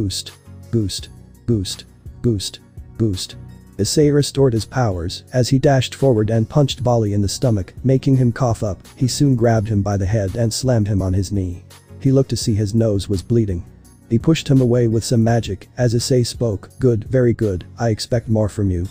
Boost. Boost. Boost. Boost. Boost. Issei restored his powers as he dashed forward and punched Vali in the stomach, making him cough up. He soon grabbed him by the head and slammed him on his knee. He looked to see his nose was bleeding. He pushed him away with some magic as Issei spoke. "Good, very good, I expect more from you."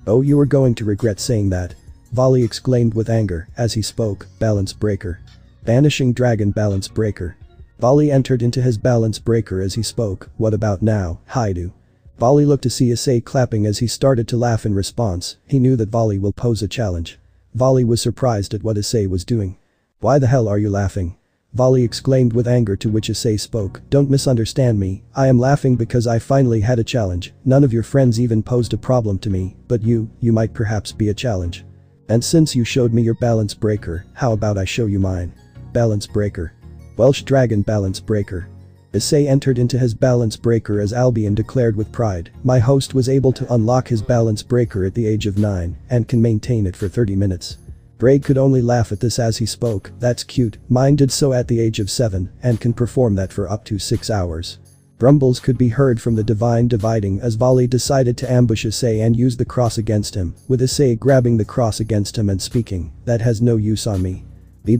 "Oh, you are going to regret saying that," Vali exclaimed with anger as he spoke. "Balance breaker. Banishing dragon balance breaker." Vali entered into his balance breaker as he spoke. "What about now, Hyoudou?" Volley looked to see Issei clapping as he started to laugh in response. He knew that Volley will pose a challenge. Volley was surprised at what Issei was doing. "Why the hell are you laughing?" Volley exclaimed with anger, to which Issei spoke, "Don't misunderstand me, I am laughing because I finally had a challenge. None of your friends even posed a problem to me, but you might perhaps be a challenge. And since you showed me your balance breaker, how about I show you mine?" Balance breaker. Welsh dragon balance breaker. Issei entered into his balance breaker as Albion declared with pride, "My host was able to unlock his balance breaker at the age of 9 and can maintain it for 30 minutes. Bray could only laugh at this as he spoke, "That's cute, mine did so at the age of 7 and can perform that for up to 6 hours. Grumbles could be heard from the divine dividing as Volley decided to ambush Issei and use the cross against him, with Issei grabbing the cross against him and speaking, "That has no use on me."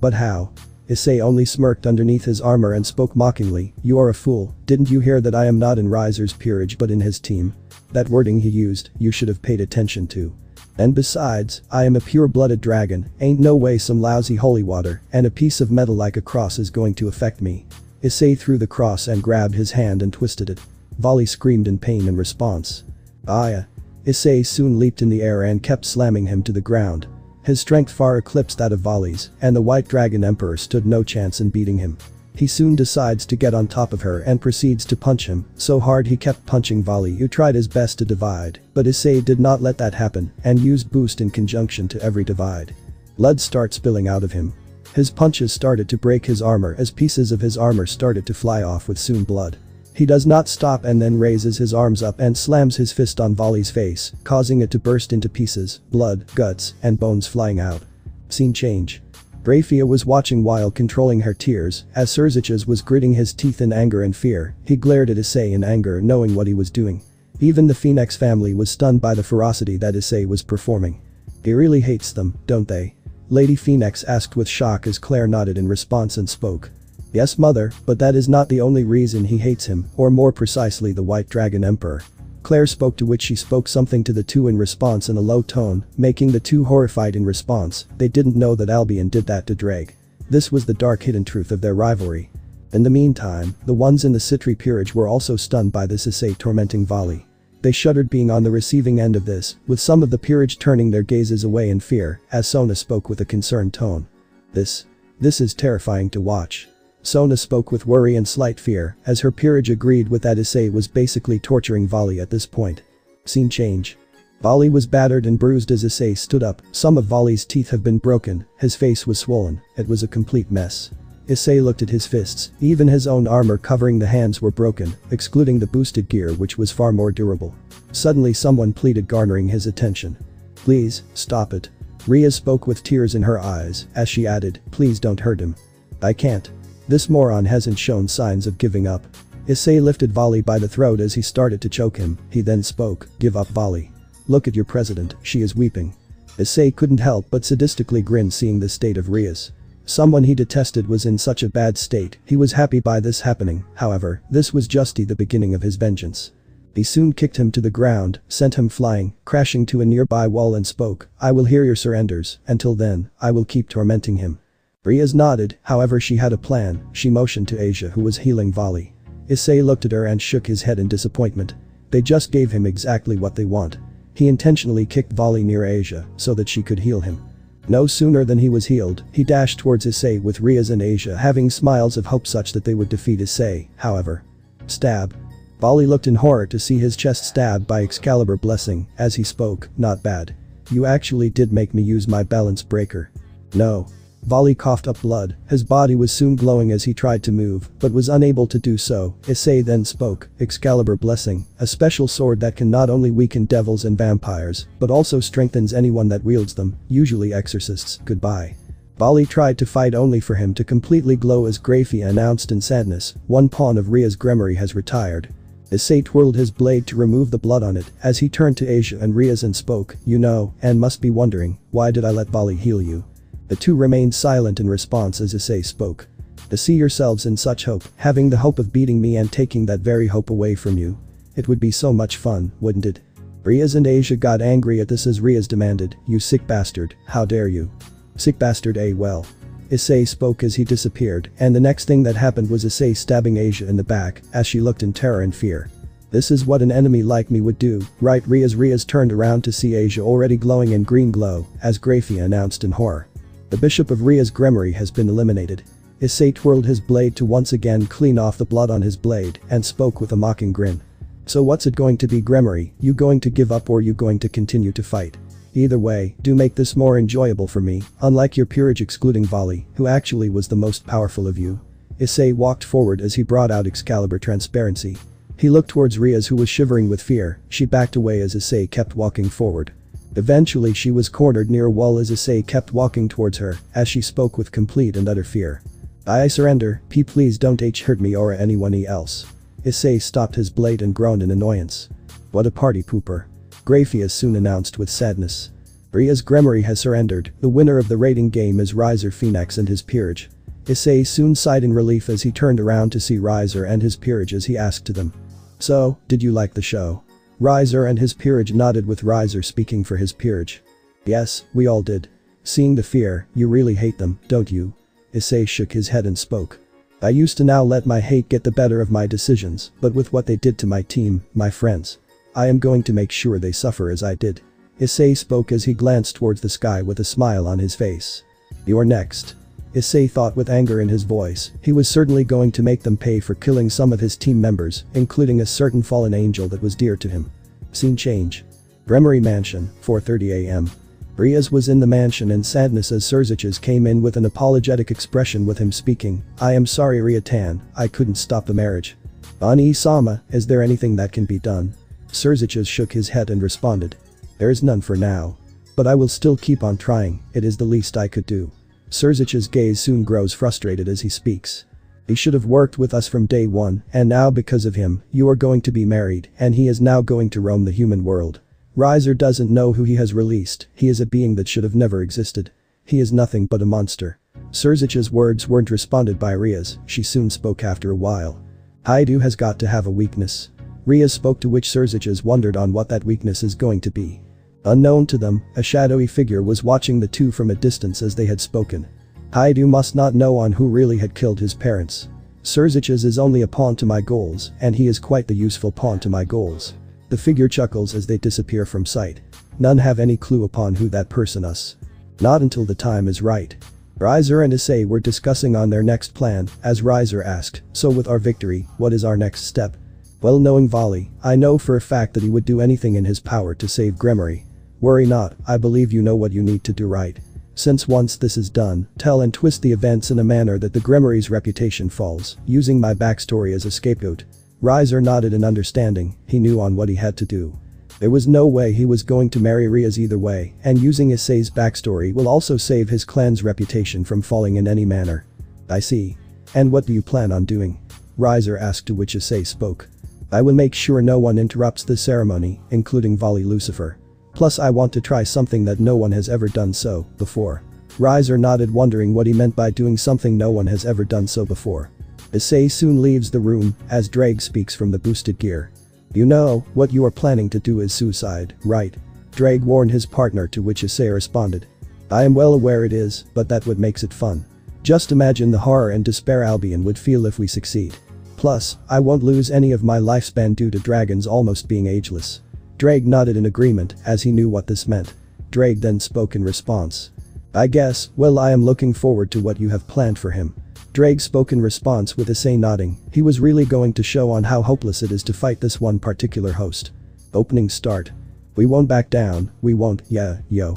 But how? Issei only smirked underneath his armor and spoke mockingly, "You are a fool, didn't you hear that I am not in Riser's peerage but in his team? That wording he used, you should have paid attention to. And besides, I am a pure-blooded dragon, ain't no way some lousy holy water and a piece of metal like a cross is going to affect me." Issei threw the cross and grabbed his hand and twisted it. Volley screamed in pain in response. "Aya." Issei soon leaped in the air and kept slamming him to the ground. His strength far eclipsed that of Volley's, and the White Dragon Emperor stood no chance in beating him. He soon decides to get on top of her and proceeds to punch him, so hard he kept punching Volley, who tried his best to divide, but Issei did not let that happen and used boost in conjunction to every divide. Blood starts spilling out of him. His punches started to break his armor as pieces of his armor started to fly off with soon blood. He does not stop and then raises his arms up and slams his fist on Volley's face, causing it to burst into pieces, blood, guts, and bones flying out. Scene change. Grafia was watching while controlling her tears, as Serziches was gritting his teeth in anger and fear. He glared at Issei in anger, knowing what he was doing. Even the Phoenix family was stunned by the ferocity that Issei was performing. "He really hates them, don't they?" Lady Phoenix asked with shock as Claire nodded in response and spoke. "Yes, mother, but that is not the only reason he hates him, or more precisely the White Dragon Emperor." Claire spoke, to which she spoke something to the two in response in a low tone, making the two horrified in response. They didn't know that Albion did that to Drake. This was the dark hidden truth of their rivalry. In the meantime, the ones in the Citri peerage were also stunned by this Issei tormenting Volley. They shuddered being on the receiving end of this, with some of the peerage turning their gazes away in fear, as Sona spoke with a concerned tone. This is terrifying to watch." Sona spoke with worry and slight fear, as her peerage agreed with that Issei was basically torturing Volley at this point. Scene change. Volley was battered and bruised as Issei stood up. Some of Volley's teeth have been broken, his face was swollen, it was a complete mess. Issei looked at his fists, even his own armor covering the hands were broken, excluding the boosted gear which was far more durable. Suddenly someone pleaded, garnering his attention. "Please, stop it." Rhea spoke with tears in her eyes, as she added, "Please don't hurt him. I can't. This moron hasn't shown signs of giving up." Issei lifted Volley by the throat as he started to choke him. He then spoke, "Give up, Volley. Look at your president, she is weeping." Issei couldn't help but sadistically grin seeing the state of Rhea's. Someone he detested was in such a bad state. He was happy by this happening, however, this was just the beginning of his vengeance. He soon kicked him to the ground, sent him flying, crashing to a nearby wall and spoke, "I will hear your surrenders, until then, I will keep tormenting him." Rhea nodded, however she had a plan. She motioned to Asia, who was healing Volley. Issei looked at her and shook his head in disappointment. They just gave him exactly what they want. He intentionally kicked Volley near Asia, so that she could heal him. No sooner than he was healed, he dashed towards Issei with Rhea and Asia having smiles of hope such that they would defeat Issei, however. Stab. Volley looked in horror to see his chest stabbed by Excalibur, blessing, as he spoke, "Not bad. You actually did make me use my balance breaker." "No." Volley coughed up blood. His body was soon glowing as he tried to move, but was unable to do so. Issei then spoke, "Excalibur blessing, a special sword that can not only weaken devils and vampires, but also strengthens anyone that wields them, usually exorcists. Goodbye." Volley tried to fight only for him to completely glow as Grafia announced in sadness, "One pawn of Rhea's Gremory has retired." Issei twirled his blade to remove the blood on it as he turned to Asia and Rhea and spoke, "You know, and must be wondering, why did I let Volley heal you?" The two remained silent in response as Issei spoke. "To see yourselves in such hope, having the hope of beating me and taking that very hope away from you. It would be so much fun, wouldn't it?" Rhea and Asia got angry at this as Rhea demanded, "You sick bastard, how dare you?" "Sick bastard, well." Issei spoke as he disappeared, and the next thing that happened was Issei stabbing Asia in the back as she looked in terror and fear. This is what an enemy like me would do, right? Riaz turned around to see Asia already glowing in green glow, as Grafia announced in horror. The bishop of Riaz Gremory has been eliminated. Issei twirled his blade to once again clean off the blood on his blade and spoke with a mocking grin. So what's it going to be, Gremory? You going to give up or you going to continue to fight? Either way, do make this more enjoyable for me, unlike your peerage excluding Vali, who actually was the most powerful of you. Issei walked forward as he brought out Excalibur Transparency. He looked towards Riaz, who was shivering with fear. She backed away as Issei kept walking forward. Eventually she was cornered near a wall as Issei kept walking towards her, as she spoke with complete and utter fear. I surrender, please don't hurt me or anyone else. Issei stopped his blade and groaned in annoyance. What a party pooper. Grafia soon announced with sadness. Riaz Gremory has surrendered. The winner of the rating game is Riser Phoenix and his peerage. Issei soon sighed in relief as he turned around to see Riser and his peerage as he asked to them. So, did you like the show? Riser and his peerage nodded with Riser speaking for his peerage. Yes, we all did. Seeing the fear, you really hate them, don't you? Issei shook his head and spoke. I used to now let my hate get the better of my decisions, but with what they did to my team, my friends, I am going to make sure they suffer as I did. Issei spoke as he glanced towards the sky with a smile on his face. You're next. Issei thought with anger in his voice. He was certainly going to make them pay for killing some of his team members, including a certain fallen angel that was dear to him. Scene change. Gremory Mansion, 4:30 am. Riaz was in the mansion in sadness as Surziches came in with an apologetic expression with him speaking. I am sorry Riatan, I couldn't stop the marriage. Ani-sama, is there anything that can be done? Surziches shook his head and responded. There is none for now. But I will still keep on trying, it is the least I could do. Surzich's gaze soon grows frustrated as he speaks. He should have worked with us from day one, and now because of him, you are going to be married, and he is now going to roam the human world. Riser doesn't know who he has released, he is a being that should have never existed. He is nothing but a monster. Surzich's words weren't responded by Riaz, she soon spoke after a while. Hyoudou has got to have a weakness. Riaz spoke, to which Surziches wondered on what that weakness is going to be. Unknown to them, a shadowy figure was watching the two from a distance as they had spoken. Hyoudou must not know on who really had killed his parents. Surziches is only a pawn to my goals, and he is quite the useful pawn to my goals. The figure chuckles as they disappear from sight. None have any clue upon who that person is. Not until the time is right. Riser and Issei were discussing on their next plan, as Riser asked, so with our victory, what is our next step? Well, knowing Vali, I know for a fact that he would do anything in his power to save Gremory. Worry not, I believe you know what you need to do, right? Since once this is done, tell and twist the events in a manner that the Gremory's reputation falls, using my backstory as a scapegoat. Riser nodded in understanding, he knew on what he had to do. There was no way he was going to marry Riaz either way, and using Issei's backstory will also save his clan's reputation from falling in any manner. I see. And what do you plan on doing? Riser asked, to which Issei spoke. I will make sure no one interrupts the ceremony, including Vali Lucifer. Plus I want to try something that no one has ever done so before. Riser nodded, wondering what he meant by doing something no one has ever done so before. Issei soon leaves the room, as Drake speaks from the boosted gear. You know, what you are planning to do is suicide, right? Drake warned his partner, to which Issei responded. I am well aware it is, but that's what makes it fun. Just imagine the horror and despair Albion would feel if we succeed. Plus, I won't lose any of my lifespan due to dragons almost being ageless. Drake nodded in agreement, as he knew what this meant. Drake then spoke in response. I guess, well, I am looking forward to what you have planned for him. Drake spoke in response with Issei nodding. He was really going to show on how hopeless it is to fight this one particular host. Opening start. We won't back down, we won't, yeah, yo.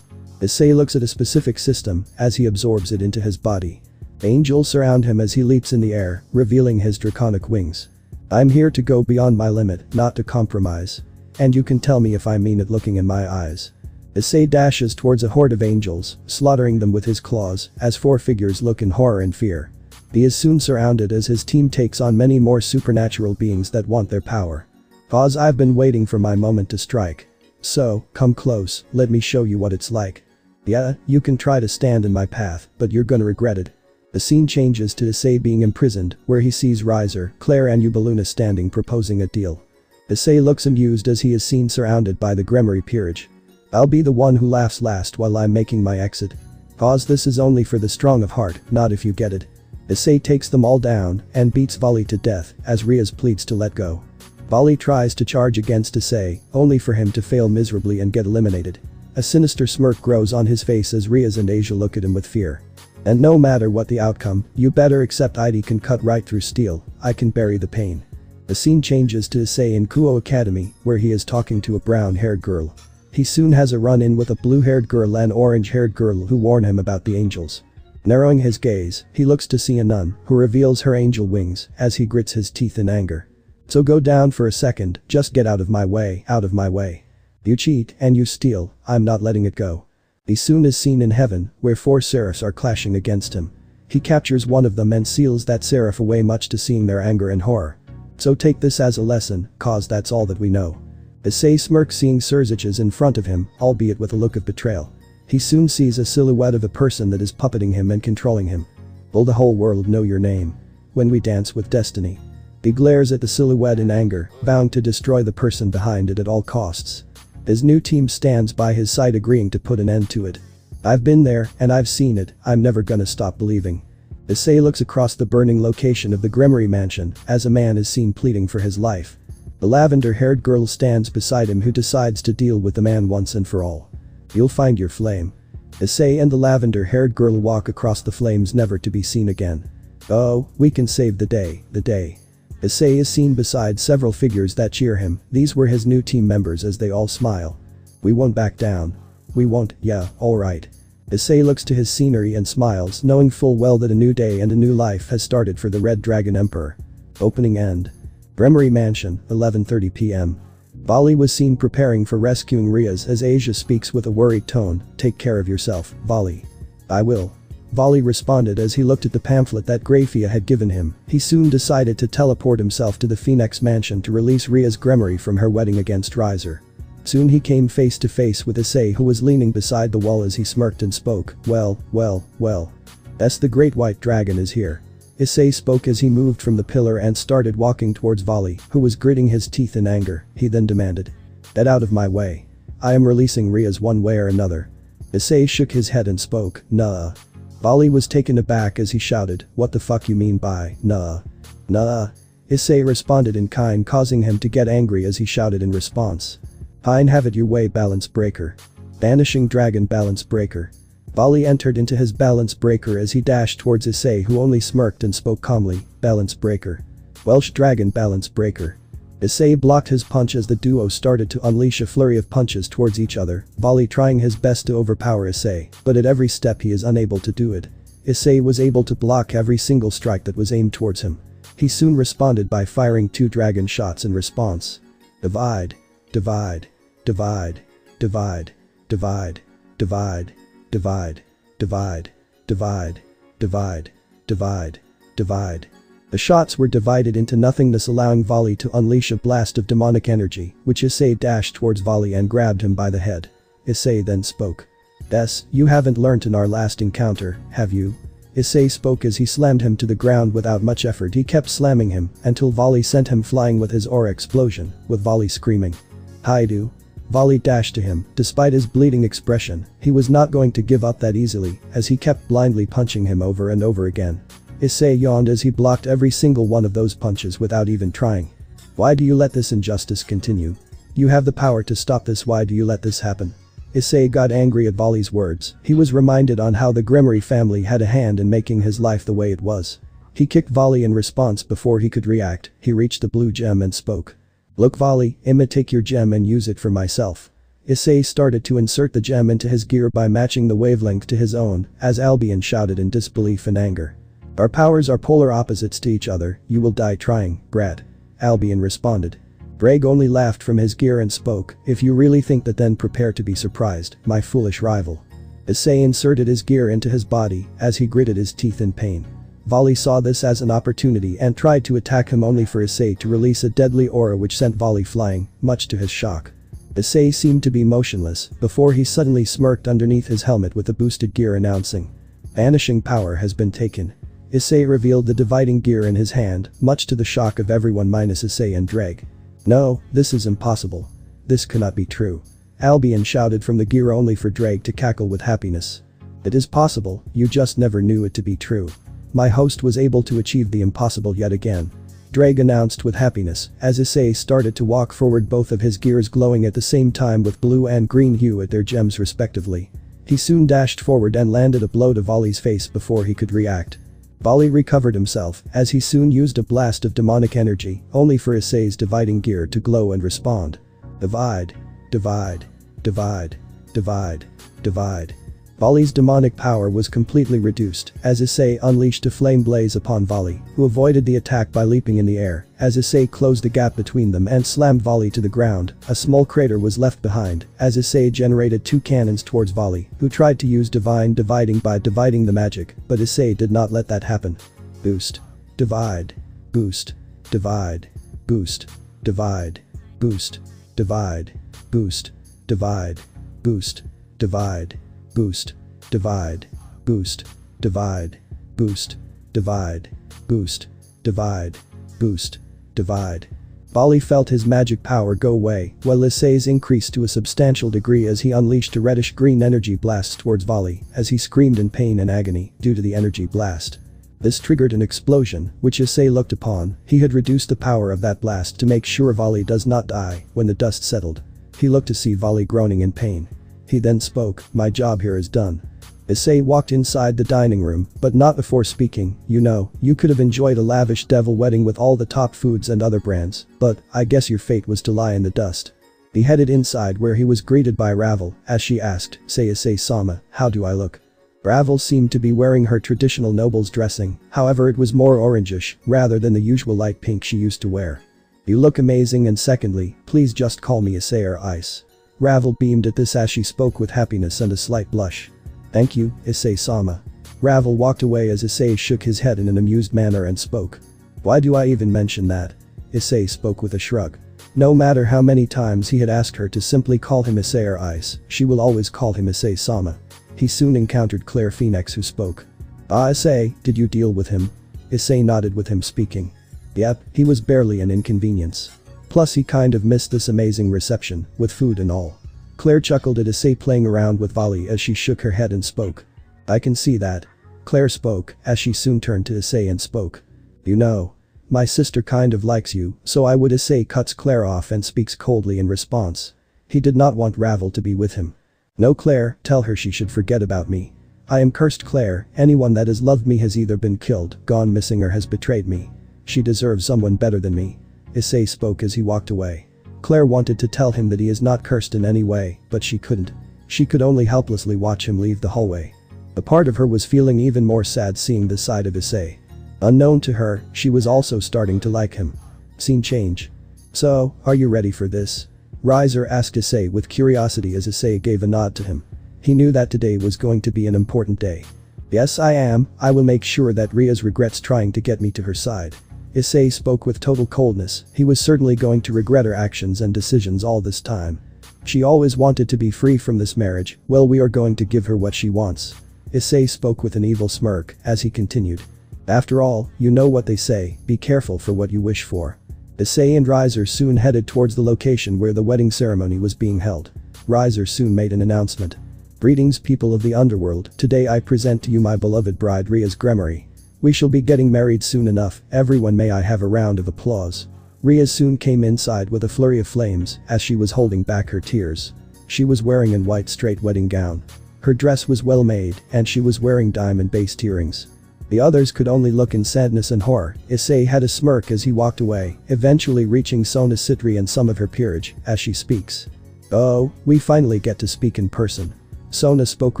Issei looks at a specific system, as he absorbs it into his body. Angels surround him as he leaps in the air, revealing his draconic wings. I'm here to go beyond my limit, not to compromise. And you can tell me if I mean it looking in my eyes. Issei dashes towards a horde of angels, slaughtering them with his claws, as four figures look in horror and fear. He is soon surrounded as his team takes on many more supernatural beings that want their power. Cause I've been waiting for my moment to strike. So, come close, let me show you what it's like. Yeah, you can try to stand in my path, but you're gonna regret it. The scene changes to Issei being imprisoned, where he sees Riser, Claire and Ubeluna standing proposing a deal. Issei looks amused as he is seen surrounded by the Gremory peerage. I'll be the one who laughs last while I'm making my exit. Cause this is only for the strong of heart, not if you get it. Issei takes them all down and beats Vali to death as Riaz pleads to let go. Volley tries to charge against Issei, only for him to fail miserably and get eliminated. A sinister smirk grows on his face as Riaz and Asia look at him with fear. And no matter what the outcome, you better accept ID can cut right through steel, I can bury the pain. The scene changes to Issei in Kuo Academy, where he is talking to a brown-haired girl. He soon has a run-in with a blue-haired girl and orange-haired girl who warn him about the angels. Narrowing his gaze, he looks to see a nun, who reveals her angel wings, as he grits his teeth in anger. So go down for a second, just get out of my way, out of my way. You cheat, and you steal, I'm not letting it go. He soon is seen in heaven, where 4 seraphs are clashing against him. He captures one of them and seals that seraph away, much to seeing their anger and horror. So take this as a lesson, cause that's all that we know. Issei smirks seeing Surziches in front of him, albeit with a look of betrayal. He soon sees a silhouette of a person that is puppeting him and controlling him. Will the whole world know your name? When we dance with destiny. He glares at the silhouette in anger, vowing to destroy the person behind it at all costs. His new team stands by his side, agreeing to put an end to it. I've been there, and I've seen it, I'm never gonna stop believing. Issei looks across the burning location of the Gremory mansion, as a man is seen pleading for his life. The lavender-haired girl stands beside him, who decides to deal with the man once and for all. You'll find your flame. Issei and the lavender-haired girl walk across the flames, never to be seen again. Oh, we can save the day, the day. Issei is seen beside several figures that cheer him, these were his new team members, as they all smile. We won't back down. We won't, yeah, alright. Issei looks to his scenery and smiles, knowing full well that a new day and a new life has started for the Red Dragon Emperor. Opening end. Gremory Mansion, 11:30 p.m. Volley was seen preparing for rescuing Riaz as Asia speaks with a worried tone, take care of yourself, Volley. I will. Volley responded as he looked at the pamphlet that Grafia had given him. He soon decided to teleport himself to the Phoenix Mansion to release Riaz Gremory from her wedding against Riser. Soon he came face to face with Issei, who was leaning beside the wall as he smirked and spoke, well. The Great White Dragon is here. Issei spoke as he moved from the pillar and started walking towards Volley, who was gritting his teeth in anger. He then demanded. Get out of my way. I am releasing Riaz one way or another. Issei shook his head and spoke, nah. Volley was taken aback as he shouted, what the fuck you mean by, nah? Nah. Issei responded in kind, causing him to get angry as he shouted in response. Fine, have it your way, balance breaker. Vanishing dragon balance breaker. Volley entered into his balance breaker as he dashed towards Issei, who only smirked and spoke calmly, balance breaker. Welsh dragon balance breaker. Issei blocked his punch as the duo started to unleash a flurry of punches towards each other, Volley trying his best to overpower Issei, but at every step he is unable to do it. Issei was able to block every single strike that was aimed towards him. He soon responded by firing 2 dragon shots in response. Divide. Divide. Divide. Divide. Divide. Divide. Divide. Divide. Divide. Divide. Divide. Divide. The shots were divided into nothingness, allowing Volley to unleash a blast of demonic energy, which Issei dashed towards Volley and grabbed him by the head. Issei then spoke. Des, you haven't learnt in our last encounter, have you? Issei spoke as he slammed him to the ground without much effort. He kept slamming him until Volley sent him flying with his aura explosion, with Volley screaming. Hyoudou. Volley dashed to him. Despite his bleeding expression, he was not going to give up that easily, as he kept blindly punching him over and over again. Issei yawned as he blocked every single one of those punches without even trying. Why do you let this injustice continue? You have the power to stop this, why do you let this happen? Issei got angry at Volley's words. He was reminded on how the Gremory family had a hand in making his life the way it was. He kicked Volley in response before he could react. He reached the blue gem and spoke. Look, Volley, I'ma take your gem and use it for myself. Issei started to insert the gem into his gear by matching the wavelength to his own, as Albion shouted in disbelief and anger. Our powers are polar opposites to each other, you will die trying, brat. Albion responded. Breg only laughed from his gear and spoke, if you really think that, then prepare to be surprised, my foolish rival. Issei inserted his gear into his body as he gritted his teeth in pain. Volley saw this as an opportunity and tried to attack him, only for Issei to release a deadly aura which sent Volley flying, much to his shock. Issei seemed to be motionless before he suddenly smirked underneath his helmet with a boosted gear, announcing. Vanishing power has been taken. Issei revealed the dividing gear in his hand, much to the shock of everyone minus Issei and Dreg. No, this is impossible. This cannot be true. Albion shouted from the gear, only for Dreg to cackle with happiness. It is possible, you just never knew it to be true. My host was able to achieve the impossible yet again. Drake announced with happiness as Issei started to walk forward, both of his gears glowing at the same time with blue and green hue at their gems respectively. He soon dashed forward and landed a blow to Volley's face before he could react. Volley recovered himself as he soon used a blast of demonic energy, only for Issei's dividing gear to glow and respond. Divide. Divide. Divide. Divide. Divide. Volley's demonic power was completely reduced as Issei unleashed a flame blaze upon Volley, who avoided the attack by leaping in the air. As Issei closed the gap between them and slammed Volley to the ground, a small crater was left behind as Issei generated 2 cannons towards Volley, who tried to use divine dividing by dividing the magic, but Issei did not let that happen. Boost. Divide. Boost. Divide. Boost. Divide. Boost. Divide. Boost. Divide. Boost. Divide. Boost. Divide. Boost. Divide. Boost. Divide. Boost. Divide. Boost. Divide. Volley felt his magic power go away, while Issei's increased to a substantial degree as he unleashed a reddish-green energy blast towards Volley as he screamed in pain and agony due to the energy blast. This triggered an explosion, which Issei looked upon. He had reduced the power of that blast to make sure Volley does not die. When the dust settled, he looked to see Volley groaning in pain. He then spoke, "My job here is done." Issei walked inside the dining room, but not before speaking. "You know, you could have enjoyed a lavish devil wedding with all the top foods and other brands, but I guess your fate was to lie in the dust." He headed inside where he was greeted by Ravel as she asked, "Say Issei-sama, how do I look?" Ravel seemed to be wearing her traditional noble's dressing, however it was more orangish rather than the usual light pink she used to wear. "You look amazing, and secondly, please just call me Issei or Ice." Ravel beamed at this as she spoke with happiness and a slight blush. "Thank you, Issei-sama." Ravel walked away as Issei shook his head in an amused manner and spoke. "Why do I even mention that?" Issei spoke with a shrug. No matter how many times he had asked her to simply call him Issei or Ice, she will always call him Issei-sama. He soon encountered Claire Phoenix, who spoke. "Ah, Issei, did you deal with him?" Issei nodded with him speaking. "Yep, he was barely an inconvenience. Plus he kind of missed this amazing reception, with food and all." Claire chuckled at Issei playing around with Volley as she shook her head and spoke. "I can see that." Claire spoke as she soon turned to Issei and spoke. "You know, my sister kind of likes you, so I would." Issei cuts Claire off and speaks coldly in response. He did not want Ravel to be with him. "No, Claire, tell her she should forget about me. I am cursed, Claire. Anyone that has loved me has either been killed, gone missing, or has betrayed me. She deserves someone better than me." Issei spoke as he walked away. Claire wanted to tell him that he is not cursed in any way, but she couldn't. She could only helplessly watch him leave the hallway. A part of her was feeling even more sad seeing this side of Issei. Unknown to her, she was also starting to like him. Scene change. "So, are you ready for this?" Riser asked Issei with curiosity as Issei gave a nod to him. He knew that today was going to be an important day. "Yes, I am. I will make sure that Rias regrets trying to get me to her side." Issei spoke with total coldness. He was certainly going to regret her actions and decisions all this time. She always wanted to be free from this marriage. Well, we are going to give her what she wants. Issei spoke with an evil smirk as he continued. "After all, you know what they say, be careful for what you wish for." Issei and Riser soon headed towards the location where the wedding ceremony was being held. Riser soon made an announcement. "Greetings, people of the underworld. Today I present to you my beloved bride, Rias Gremory. We shall be getting married soon enough. Everyone, may I have a round of applause." Rias soon came inside with a flurry of flames as she was holding back her tears. She was wearing a white straight wedding gown. Her dress was well made and she was wearing diamond-based earrings. The others could only look in sadness and horror. Issei had a smirk as he walked away, eventually reaching Sona Citri and some of her peerage as she speaks. "Oh, we finally get to speak in person." Sona spoke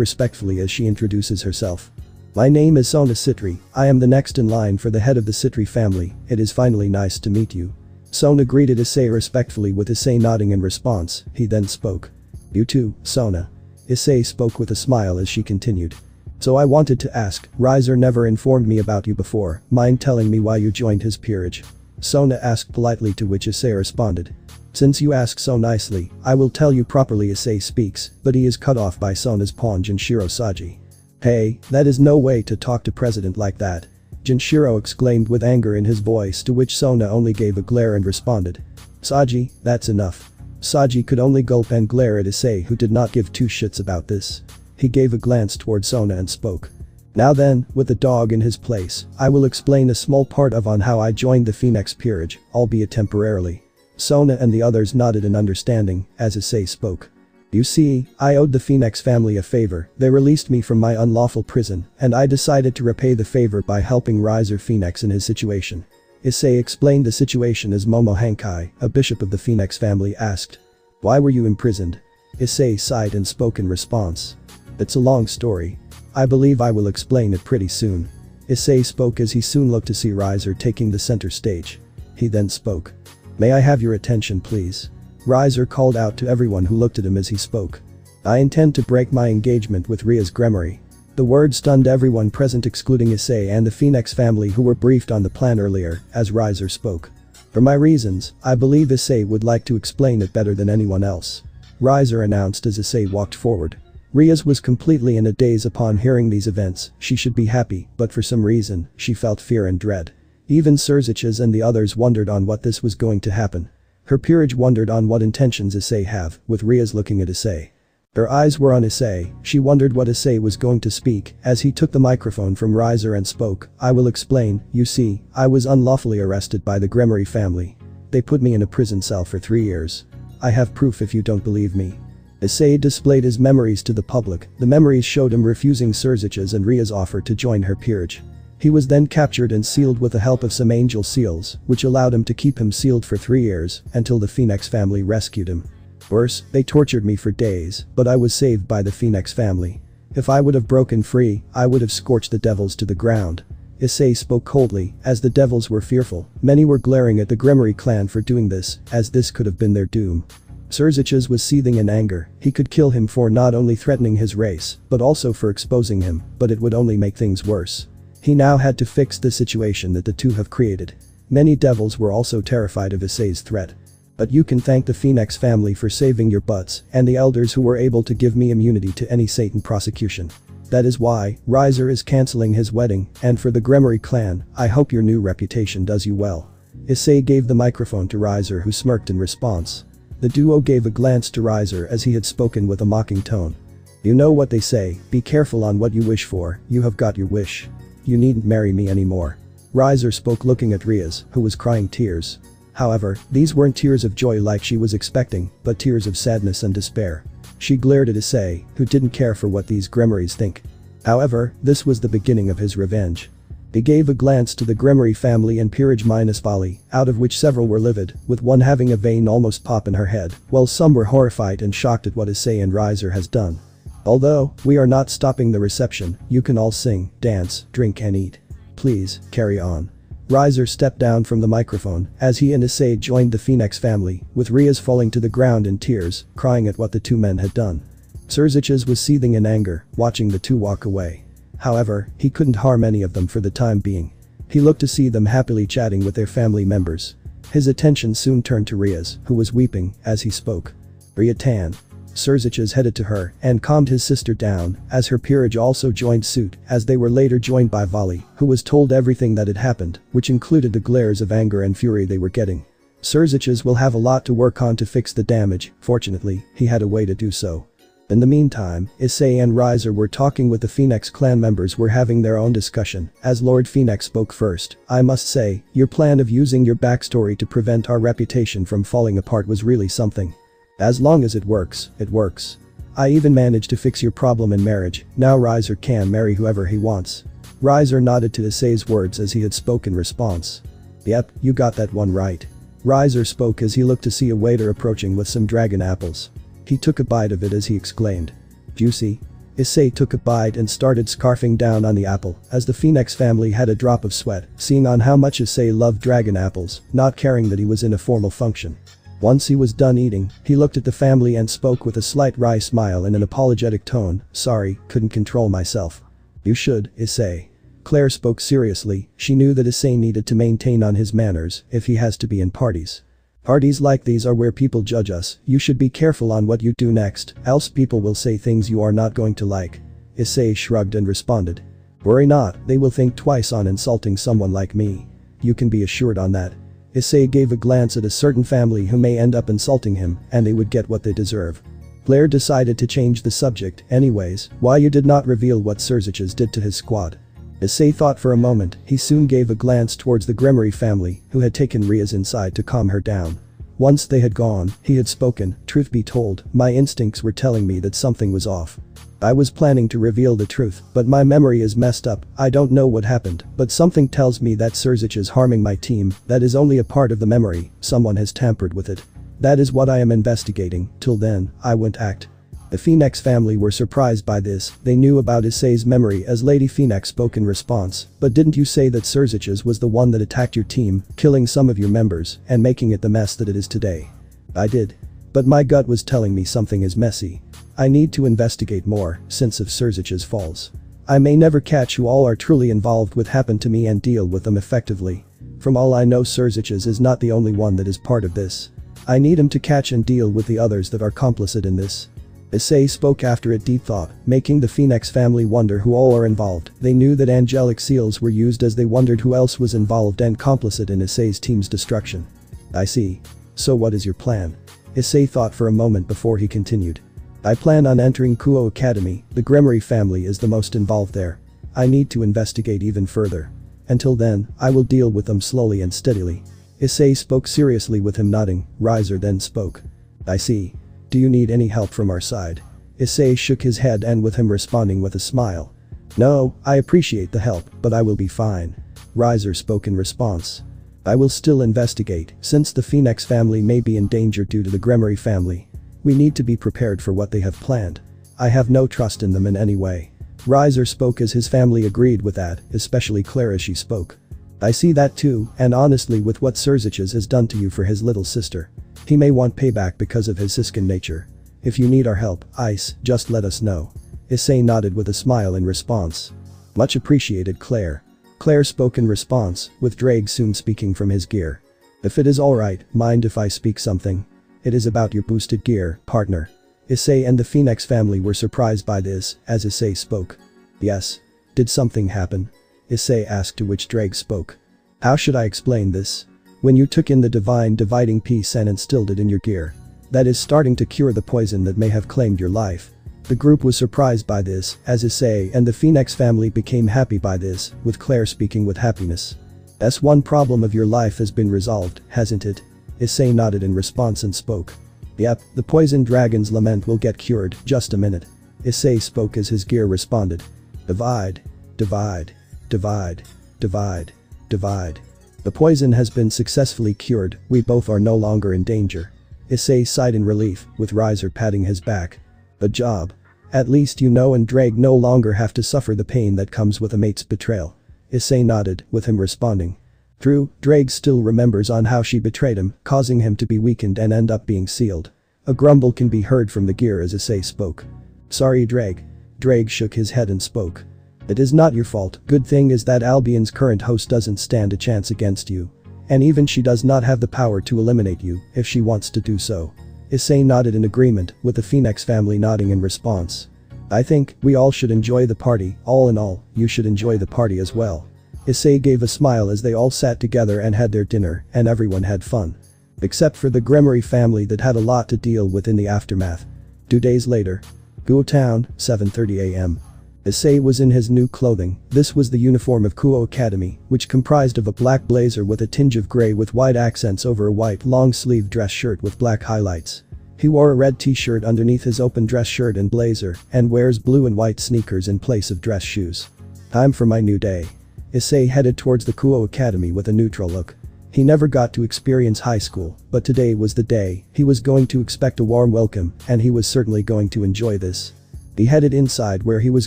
respectfully as she introduces herself. "My name is Sona Citri. I am the next in line for the head of the Citri family. It is finally nice to meet you." Sona greeted Issei respectfully with Issei nodding in response. He then spoke. "You too, Sona." Issei spoke with a smile as she continued. "So I wanted to ask, Riser never informed me about you before. Mind telling me why you joined his peerage?" Sona asked politely, to which Issei responded. "Since you ask so nicely, I will tell you properly." Issei speaks, but he is cut off by Sona's pawn Junshiro Saji. "Hey, that is no way to talk to president like that," Junshiro exclaimed with anger in his voice, to which Sona only gave a glare and responded. "Saji, that's enough." Saji could only gulp and glare at Issei, who did not give two shits about this. He gave a glance toward Sona and spoke. Now then, with the dog in his place, I will explain a small part of on how I joined the Phoenix Peerage, albeit temporarily. Sona and the others nodded in understanding as Issei spoke. You see, I owed the Phoenix family a favor. They released me from my unlawful prison, and I decided to repay the favor by helping Riser Phoenix in his situation. Issei explained the situation as Momo Hankai, a bishop of the Phoenix family, asked. Why were you imprisoned? Issei sighed and spoke in response. It's a long story. I believe I will explain it pretty soon. Issei spoke as he soon looked to see Riser taking the center stage. He then spoke. May I have your attention please? Riser called out to everyone who looked at him as he spoke. I intend to break my engagement with Ria's Gremory. The word stunned everyone present excluding Issei and the Phoenix family who were briefed on the plan earlier as Riser spoke. For my reasons, I believe Issei would like to explain it better than anyone else. Riser announced as Issei walked forward. Rias was completely in a daze upon hearing these events. She should be happy, but for some reason, she felt fear and dread. Even Surziches and the others wondered on what this was going to happen. Her peerage wondered on what intentions Issei have, with Rias looking at Issei. Her eyes were on Issei. She wondered what Issei was going to speak as he took the microphone from Riser and spoke. I will explain. You see, I was unlawfully arrested by the Gremory family. They put me in a prison cell for 3 years. I have proof if you don't believe me. Issei displayed his memories to the public. The memories showed him refusing Surziches and Ria's offer to join her peerage. He was then captured and sealed with the help of some angel seals, which allowed him to keep him sealed for 3 years until the Phoenix family rescued him. Worse, they tortured me for days, but I was saved by the Phoenix family. If I would have broken free, I would have scorched the devils to the ground. Issei spoke coldly, as the devils were fearful. Many were glaring at the Gremory clan for doing this, as this could have been their doom. Surziches was seething in anger. He could kill him for not only threatening his race, but also for exposing him, but it would only make things worse. He now had to fix the situation that the two have created. Many devils were also terrified of Issei's threat. But you can thank the Phoenix family for saving your butts and the elders who were able to give me immunity to any Satan prosecution. That is why Riser is cancelling his wedding, and for the Gremory clan, I hope your new reputation does you well. Issei gave the microphone to Riser, who smirked in response. The duo gave a glance to Riser as he had spoken with a mocking tone. You know what they say, be careful on what you wish for, you have got your wish. You needn't marry me anymore. Riser spoke looking at Rias, who was crying tears. However, these weren't tears of joy like she was expecting, but tears of sadness and despair. She glared at Issei, who didn't care for what these Gremorys think. However, this was the beginning of his revenge. He gave a glance to the Gremory family and peerage minus Vali, out of which several were livid, with one having a vein almost pop in her head, while some were horrified and shocked at what Issei and Riser has done. Although, we are not stopping the reception, you can all sing, dance, drink and eat. Please, carry on. Riser stepped down from the microphone as he and Issei joined the Phoenix family, with Rias falling to the ground in tears, crying at what the two men had done. Surziches was seething in anger, watching the two walk away. However, he couldn't harm any of them for the time being. He looked to see them happily chatting with their family members. His attention soon turned to Rias, who was weeping as he spoke. Ria Tan. Surziches headed to her and calmed his sister down as her peerage also joined suit as they were later joined by Vali, who was told everything that had happened, which included the glares of anger and fury they were getting. Surziches will have a lot to work on to fix the damage. Fortunately, he had a way to do so. In the meantime, Issei and Riser were talking with the Phoenix clan members were having their own discussion as Lord Phoenix spoke first. I must say, your plan of using your backstory to prevent our reputation from falling apart was really something. As long as it works, it works. I even managed to fix your problem in marriage. Now Riser can marry whoever he wants. Riser nodded to Issei's words as he had spoken in response. Yep, you got that one right. Riser spoke as he looked to see a waiter approaching with some dragon apples. He took a bite of it as he exclaimed. Juicy. Issei took a bite and started scarfing down on the apple as the Phoenix family had a drop of sweat, seeing on how much Issei loved dragon apples, not caring that he was in a formal function. Once he was done eating, he looked at the family and spoke with a slight wry smile in an apologetic tone. Sorry, couldn't control myself. You should, Issei. Claire spoke seriously. She knew that Issei needed to maintain on his manners if he has to be in parties. Parties like these are where people judge us. You should be careful on what you do next, else people will say things you are not going to like. Issei shrugged and responded. Worry not, they will think twice on insulting someone like me. You can be assured on that. Issei gave a glance at a certain family who may end up insulting him, and they would get what they deserve. Claire decided to change the subject. Anyways, why you did not reveal what Surziches did to his squad? Issei thought for a moment. He soon gave a glance towards the Gremory family, who had taken Ria's inside to calm her down. Once they had gone, he had spoken. Truth be told, my instincts were telling me that something was off. I was planning to reveal the truth, but my memory is messed up. I don't know what happened, but something tells me that Surzich is harming my team. That is only a part of the memory. Someone has tampered with it. That is what I am investigating. Till then, I won't act. The Phoenix family were surprised by this. They knew about Issei's memory as Lady Phoenix spoke in response. But didn't you say that Surziches was the one that attacked your team, killing some of your members, and making it the mess that it is today? I did. But my gut was telling me something is messy. I need to investigate more, since if Surziches falls, I may never catch who all are truly involved with happened to me and deal with them effectively. From all I know, Surziches is not the only one that is part of this. I need him to catch and deal with the others that are complicit in this. Issei spoke after a deep thought, making the Phoenix family wonder who all are involved. They knew that angelic seals were used as they wondered who else was involved and complicit in Issei's team's destruction. I see. So what is your plan? Issei thought for a moment before he continued. I plan on entering Kuo Academy. The Gremory family is the most involved there. I need to investigate even further. Until then, I will deal with them slowly and steadily. Issei spoke seriously with him nodding. Riser then spoke. I see. Do you need any help from our side? Issei shook his head and with him responding with a smile. No, I appreciate the help, but I will be fine. Riser spoke in response. I will still investigate, since the Phoenix family may be in danger due to the Gremory family. We need to be prepared for what they have planned. I have no trust in them in any way. Riser spoke as his family agreed with that, especially Claire as she spoke. I see that too, and honestly with what Surziches has done to you for his little sister. He may want payback because of his Siskin nature. If you need our help, Ice, just let us know. Issei nodded with a smile in response. Much appreciated, Claire. Claire spoke in response, with Drake soon speaking from his gear. If it is alright, mind if I speak something? It is about your boosted gear, partner. Issei and the Phoenix family were surprised by this, as Issei spoke. Yes. Did something happen? Issei asked, to which Drake spoke. How should I explain this? When you took in the divine dividing piece and instilled it in your gear. That is starting to cure the poison that may have claimed your life. The group was surprised by this, as Issei and the Phoenix family became happy by this, with Claire speaking with happiness. That's one problem of your life has been resolved, hasn't it? Issei nodded in response and spoke. Yep, the poisoned dragon's lament will get cured. Just a minute. Issei spoke as his gear responded. Divide. Divide. Divide. Divide. Divide. The poison has been successfully cured. We both are no longer in danger. Issei sighed in relief, with Riser patting his back. Good job. At least you know and Drake no longer have to suffer the pain that comes with a mate's betrayal. Issei nodded, with him responding. True, Drake still remembers on how she betrayed him, causing him to be weakened and end up being sealed. A grumble can be heard from the gear as Issei spoke. Sorry, Drake. Drake shook his head and spoke. It is not your fault. Good thing is that Albion's current host doesn't stand a chance against you. And even she does not have the power to eliminate you, if she wants to do so. Issei nodded in agreement, with the Phoenix family nodding in response. I think we all should enjoy the party. All in all, you should enjoy the party as well. Issei gave a smile as they all sat together and had their dinner, and everyone had fun. Except for the Gremory family that had a lot to deal with in the aftermath. 2 days later. Kuo Town, 7:30 am. Issei was in his new clothing. This was the uniform of Kuo Academy, which comprised of a black blazer with a tinge of grey with white accents over a white long-sleeve dress shirt with black highlights. He wore a red t-shirt underneath his open dress shirt and blazer, and wears blue and white sneakers in place of dress shoes. Time for my new day. Issei headed towards the Kuo Academy with a neutral look. He never got to experience high school, but today was the day. He was going to expect a warm welcome, and he was certainly going to enjoy this. He headed inside where he was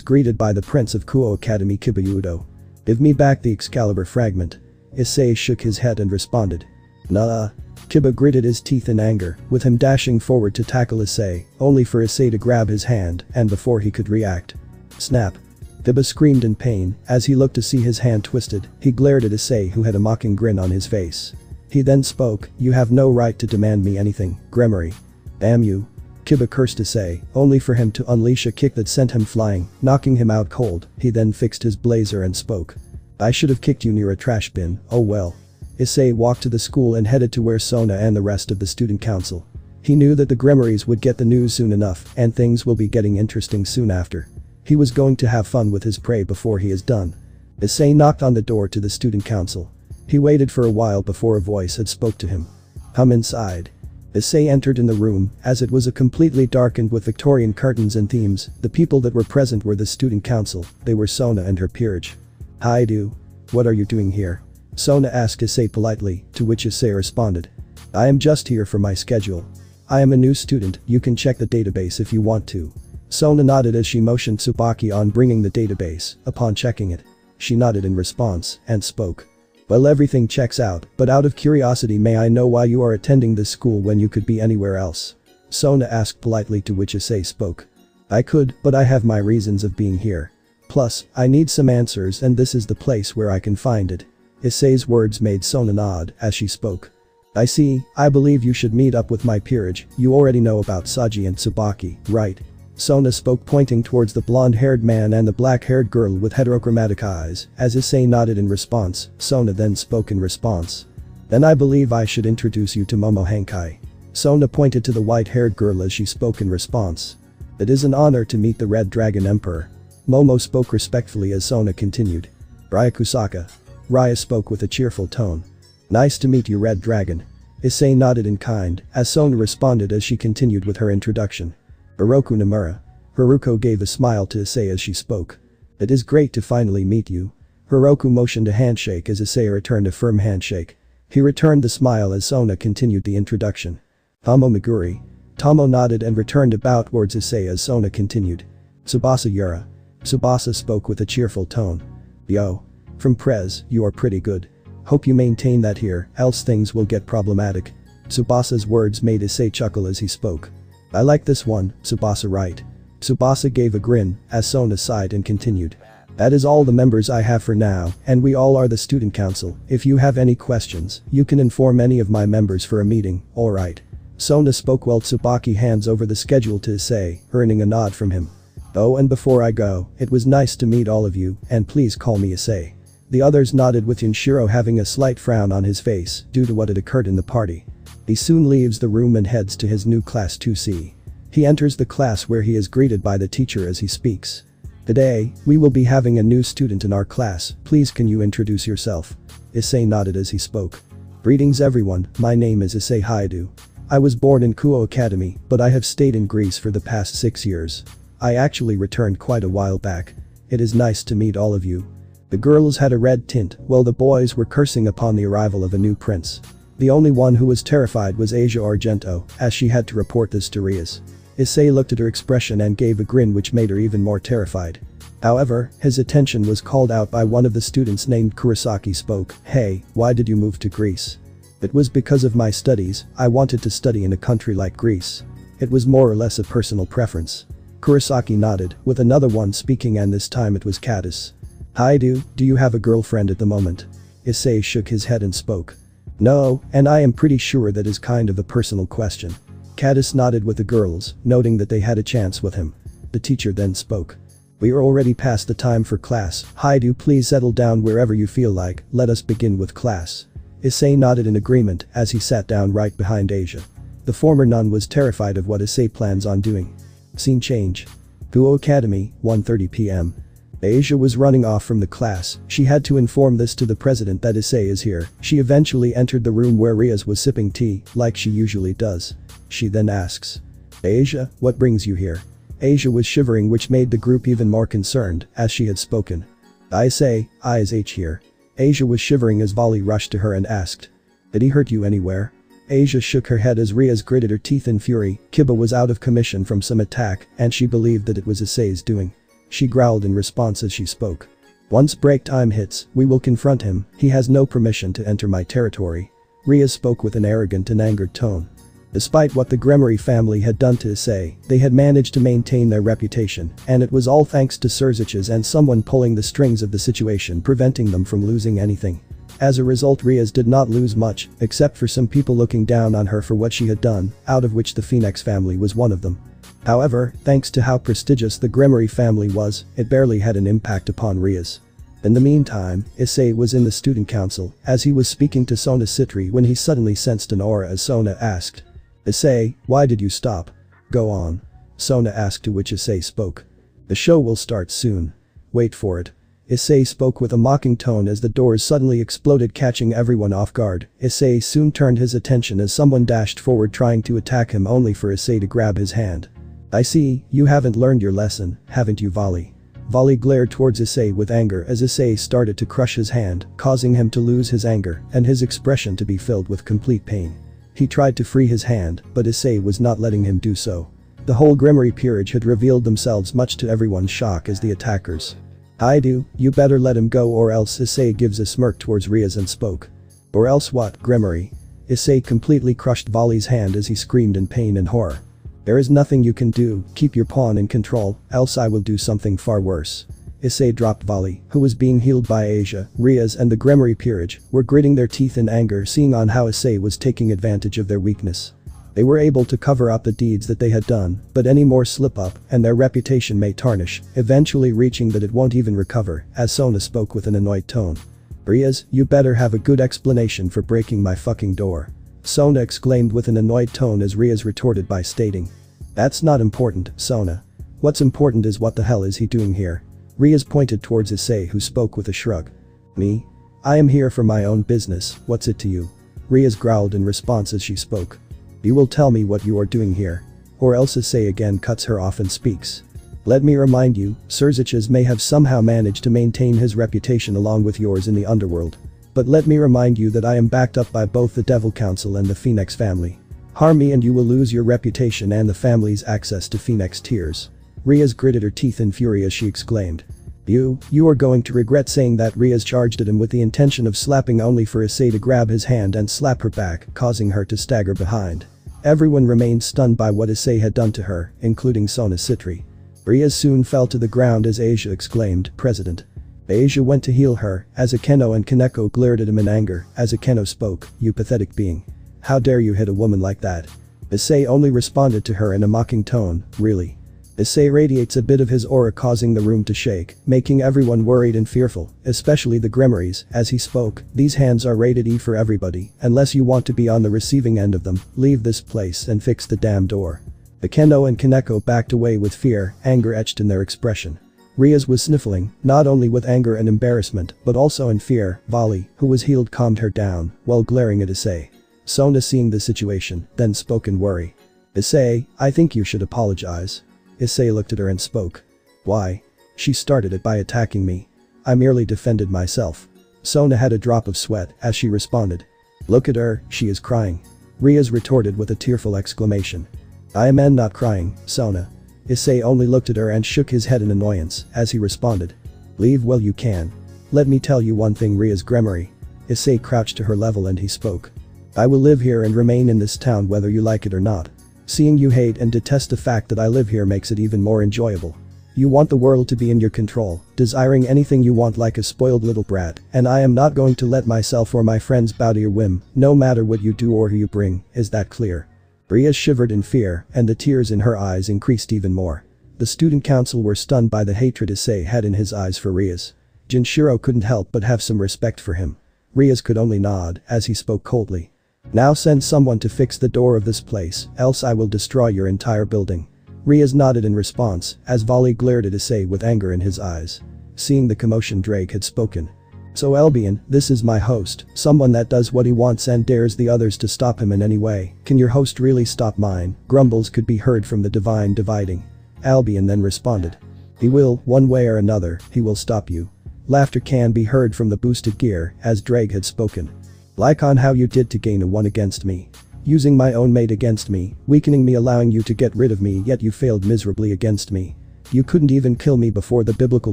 greeted by the Prince of Kuo Academy, Issei Hyoudou. Give me back the Excalibur fragment. Issei shook his head and responded. Nah. Kiba gritted his teeth in anger, with him dashing forward to tackle Issei, only for Issei to grab his hand, and before he could react. Snap. Kiba screamed in pain, as he looked to see his hand twisted. He glared at Issei, who had a mocking grin on his face. He then spoke, you have no right to demand me anything, Gremory. Damn you. Kiba cursed Issei, only for him to unleash a kick that sent him flying, knocking him out cold. He then fixed his blazer and spoke. I should have kicked you near a trash bin, oh well. Issei walked to the school and headed to where Sona and the rest of the student council. He knew that the Gremories would get the news soon enough and things will be getting interesting soon after. He was going to have fun with his prey before he is done. Issei knocked on the door to the student council. He waited for a while before a voice had spoke to him. Come inside. Issei entered in the room, as it was a completely darkened with Victorian curtains and themes. The people that were present were the student council. They were Sona and her peerage. Hyoudou. What are you doing here? Sona asked Issei politely, to which Issei responded. I am just here for my schedule. I am a new student, you can check the database if you want to. Sona nodded as she motioned Tsubaki on bringing the database. Upon checking it, she nodded in response and spoke. Well, everything checks out, but out of curiosity, may I know why you are attending this school when you could be anywhere else? Sona asked politely, to which Issei spoke. I could, but I have my reasons of being here. Plus, I need some answers and this is the place where I can find it. Issei's words made Sona nod as she spoke. I see, I believe you should meet up with my peerage, you already know about Saji and Tsubaki, right? Sona spoke, pointing towards the blonde-haired man and the black-haired girl with heterochromatic eyes. As Issei nodded in response, Sona then spoke in response. Then I believe I should introduce you to Momo Hankai. Sona pointed to the white-haired girl as she spoke in response. It is an honor to meet the Red Dragon Emperor. Momo spoke respectfully as Sona continued. Raya Kusaka. Raya spoke with a cheerful tone. Nice to meet you, Red Dragon. Issei nodded in kind, as Sona responded as she continued with her introduction. Hiroku Nomura. Haruko gave a smile to Issei as she spoke. It is great to finally meet you. Hiroku motioned a handshake as Issei returned a firm handshake. He returned the smile as Sona continued the introduction. Tomo Meguri. Tomo nodded and returned a bow towards Issei as Sona continued. Tsubasa Yura. Tsubasa spoke with a cheerful tone. Yo. From Prez, you are pretty good. Hope you maintain that here, else things will get problematic. Tsubasa's words made Issei chuckle as he spoke. I like this one, Tsubasa, right? Tsubasa gave a grin as Sona sighed and continued. That is all the members I have for now, and we all are the student council. If you have any questions, you can inform any of my members for a meeting, alright. Sona spoke while Tsubaki hands over the schedule to Issei, earning a nod from him. Oh, and before I go, it was nice to meet all of you, and please call me Issei. The others nodded with Yunshiro having a slight frown on his face due to what had occurred in the party. He soon leaves the room and heads to his new class 2C. He enters the class where he is greeted by the teacher as he speaks. Today, we will be having a new student in our class, please can you introduce yourself? Issei nodded as he spoke. Greetings everyone, my name is Issei Hyoudou. I was born in Kuo Academy, but I have stayed in Greece for the past 6 years. I actually returned quite a while back. It is nice to meet all of you. The girls had a red tint while the boys were cursing upon the arrival of a new prince. The only one who was terrified was Asia Argento, as she had to report this to Rias. Issei looked at her expression and gave a grin which made her even more terrified. However, his attention was called out by one of the students named Kurosaki spoke. Hey, why did you move to Greece? It was because of my studies, I wanted to study in a country like Greece. It was more or less a personal preference. Kurosaki nodded, with another one speaking and this time it was Caddis. Hyoudou, do you have a girlfriend at the moment? Issei shook his head and spoke. No, and I am pretty sure that is kind of a personal question. Caddis nodded with the girls, noting that they had a chance with him. The teacher then spoke. We are already past the time for class, Hyoudou, please settle down wherever you feel like, let us begin with class. Issei nodded in agreement as he sat down right behind Asia. The former nun was terrified of what Issei plans on doing. Scene change. Kuo Academy, 1:30 p.m. Asia was running off from the class, she had to inform this to the president that Issei is here. She eventually entered the room where Rias was sipping tea, like she usually does. She then asks. Asia, what brings you here? Asia was shivering which made the group even more concerned, as she had spoken. I say, I is H here. Asia was shivering as Volley rushed to her and asked. Did he hurt you anywhere? Asia shook her head as Rias gritted her teeth in fury. Kiba was out of commission from some attack, and she believed that it was Issei's doing. She growled in response as she spoke. Once break time hits, we will confront him, he has no permission to enter my territory. Rias spoke with an arrogant and angered tone. Despite what the Gremory family had done to Issei, they had managed to maintain their reputation, and it was all thanks to Surziches and someone pulling the strings of the situation preventing them from losing anything. As a result, Rias did not lose much, except for some people looking down on her for what she had done, out of which the Phoenix family was one of them. However, thanks to how prestigious the Gremory family was, it barely had an impact upon Rias. In the meantime, Issei was in the student council, as he was speaking to Sona Citri when he suddenly sensed an aura as Sona asked. Issei, why did you stop? Go on. Sona asked, to which Issei spoke. The show will start soon. Wait for it. Issei spoke with a mocking tone as the doors suddenly exploded, catching everyone off guard. Issei soon turned his attention as someone dashed forward trying to attack him, only for Issei to grab his hand. I see, you haven't learned your lesson, haven't you, Volley? Volley glared towards Issei with anger as Issei started to crush his hand, causing him to lose his anger and his expression to be filled with complete pain. He tried to free his hand, but Issei was not letting him do so. The whole Gremory peerage had revealed themselves, much to everyone's shock, as the attackers. Hyoudou, you better let him go or else. Issei gives a smirk towards Riaz and spoke. Or else what, Gremory? Issei completely crushed Volley's hand as he screamed in pain and horror. There is nothing you can do, keep your pawn in control, else I will do something far worse. Issei dropped Volley, who was being healed by Asia. Riaz and the Gremory peerage were gritting their teeth in anger, seeing on how Issei was taking advantage of their weakness. They were able to cover up the deeds that they had done, but any more slip up and their reputation may tarnish, eventually reaching that it won't even recover, as Sona spoke with an annoyed tone. Riaz, you better have a good explanation for breaking my fucking door. Sona exclaimed with an annoyed tone as Riaz retorted by stating. That's not important, Sona. What's important is what the hell is he doing here? Riaz pointed towards Issei, who spoke with a shrug. Me? I am here for my own business, what's it to you? Riaz growled in response as she spoke. You will tell me what you are doing here. Or else. Issei again cuts her off and speaks. Let me remind you, Surziches may have somehow managed to maintain his reputation along with yours in the underworld. But let me remind you that I am backed up by both the Devil Council and the Phoenix family. Harm me and you will lose your reputation and the family's access to Phoenix tiers. Riaz gritted her teeth in fury as she exclaimed. You are going to regret saying that. Riaz charged at him with the intention of slapping, only for Issei to grab his hand and slap her back, causing her to stagger behind. Everyone remained stunned by what Issei had done to her, including Sona Citri. Riaz soon fell to the ground as Asia exclaimed, President. Asia went to heal her, as Akeno and Kaneko glared at him in anger, as Akeno spoke, you pathetic being. How dare you hit a woman like that? Issei only responded to her in a mocking tone, really? Issei radiates a bit of his aura, causing the room to shake, making everyone worried and fearful, especially the Gremorys. As he spoke, these hands are rated E for everybody, unless you want to be on the receiving end of them, leave this place and fix the damn door. Akeno and Kaneko backed away with fear, anger etched in their expression. Riaz was sniffling, not only with anger and embarrassment, but also in fear. Volley, who was healed, calmed her down, while glaring at Issei. Sona, seeing the situation, then spoke in worry. Issei, I think you should apologize. Issei looked at her and spoke. Why? She started it by attacking me. I merely defended myself. Sona had a drop of sweat as she responded. Look at her, she is crying. Riaz retorted with a tearful exclamation. I am not crying, Sona. Issei only looked at her and shook his head in annoyance as he responded. Leave while you can. Let me tell you one thing, Riaz Gremory. Issei crouched to her level and he spoke. I will live here and remain in this town whether you like it or not. Seeing you hate and detest the fact that I live here makes it even more enjoyable. You want the world to be in your control, desiring anything you want like a spoiled little brat, and I am not going to let myself or my friends bow to your whim, no matter what you do or who you bring, is that clear? Riaz shivered in fear, and the tears in her eyes increased even more. The student council were stunned by the hatred Issei had in his eyes for Riaz. Jinshiro couldn't help but have some respect for him. Riaz could only nod as he spoke coldly. Now send someone to fix the door of this place, else I will destroy your entire building. Riaz nodded in response, as Volley glared at Issei with anger in his eyes. Seeing the commotion, Drake had spoken. So Albion, this is my host, someone that does what he wants and dares the others to stop him in any way. Can your host really stop mine? Grumbles could be heard from the divine dividing. Albion then responded. He will, one way or another, he will stop you. Laughter can be heard from the boosted gear, as Drake had spoken. Like on how you did to gain a 1 against me. Using my own mate against me, weakening me, allowing you to get rid of me, yet you failed miserably against me. You couldn't even kill me before the biblical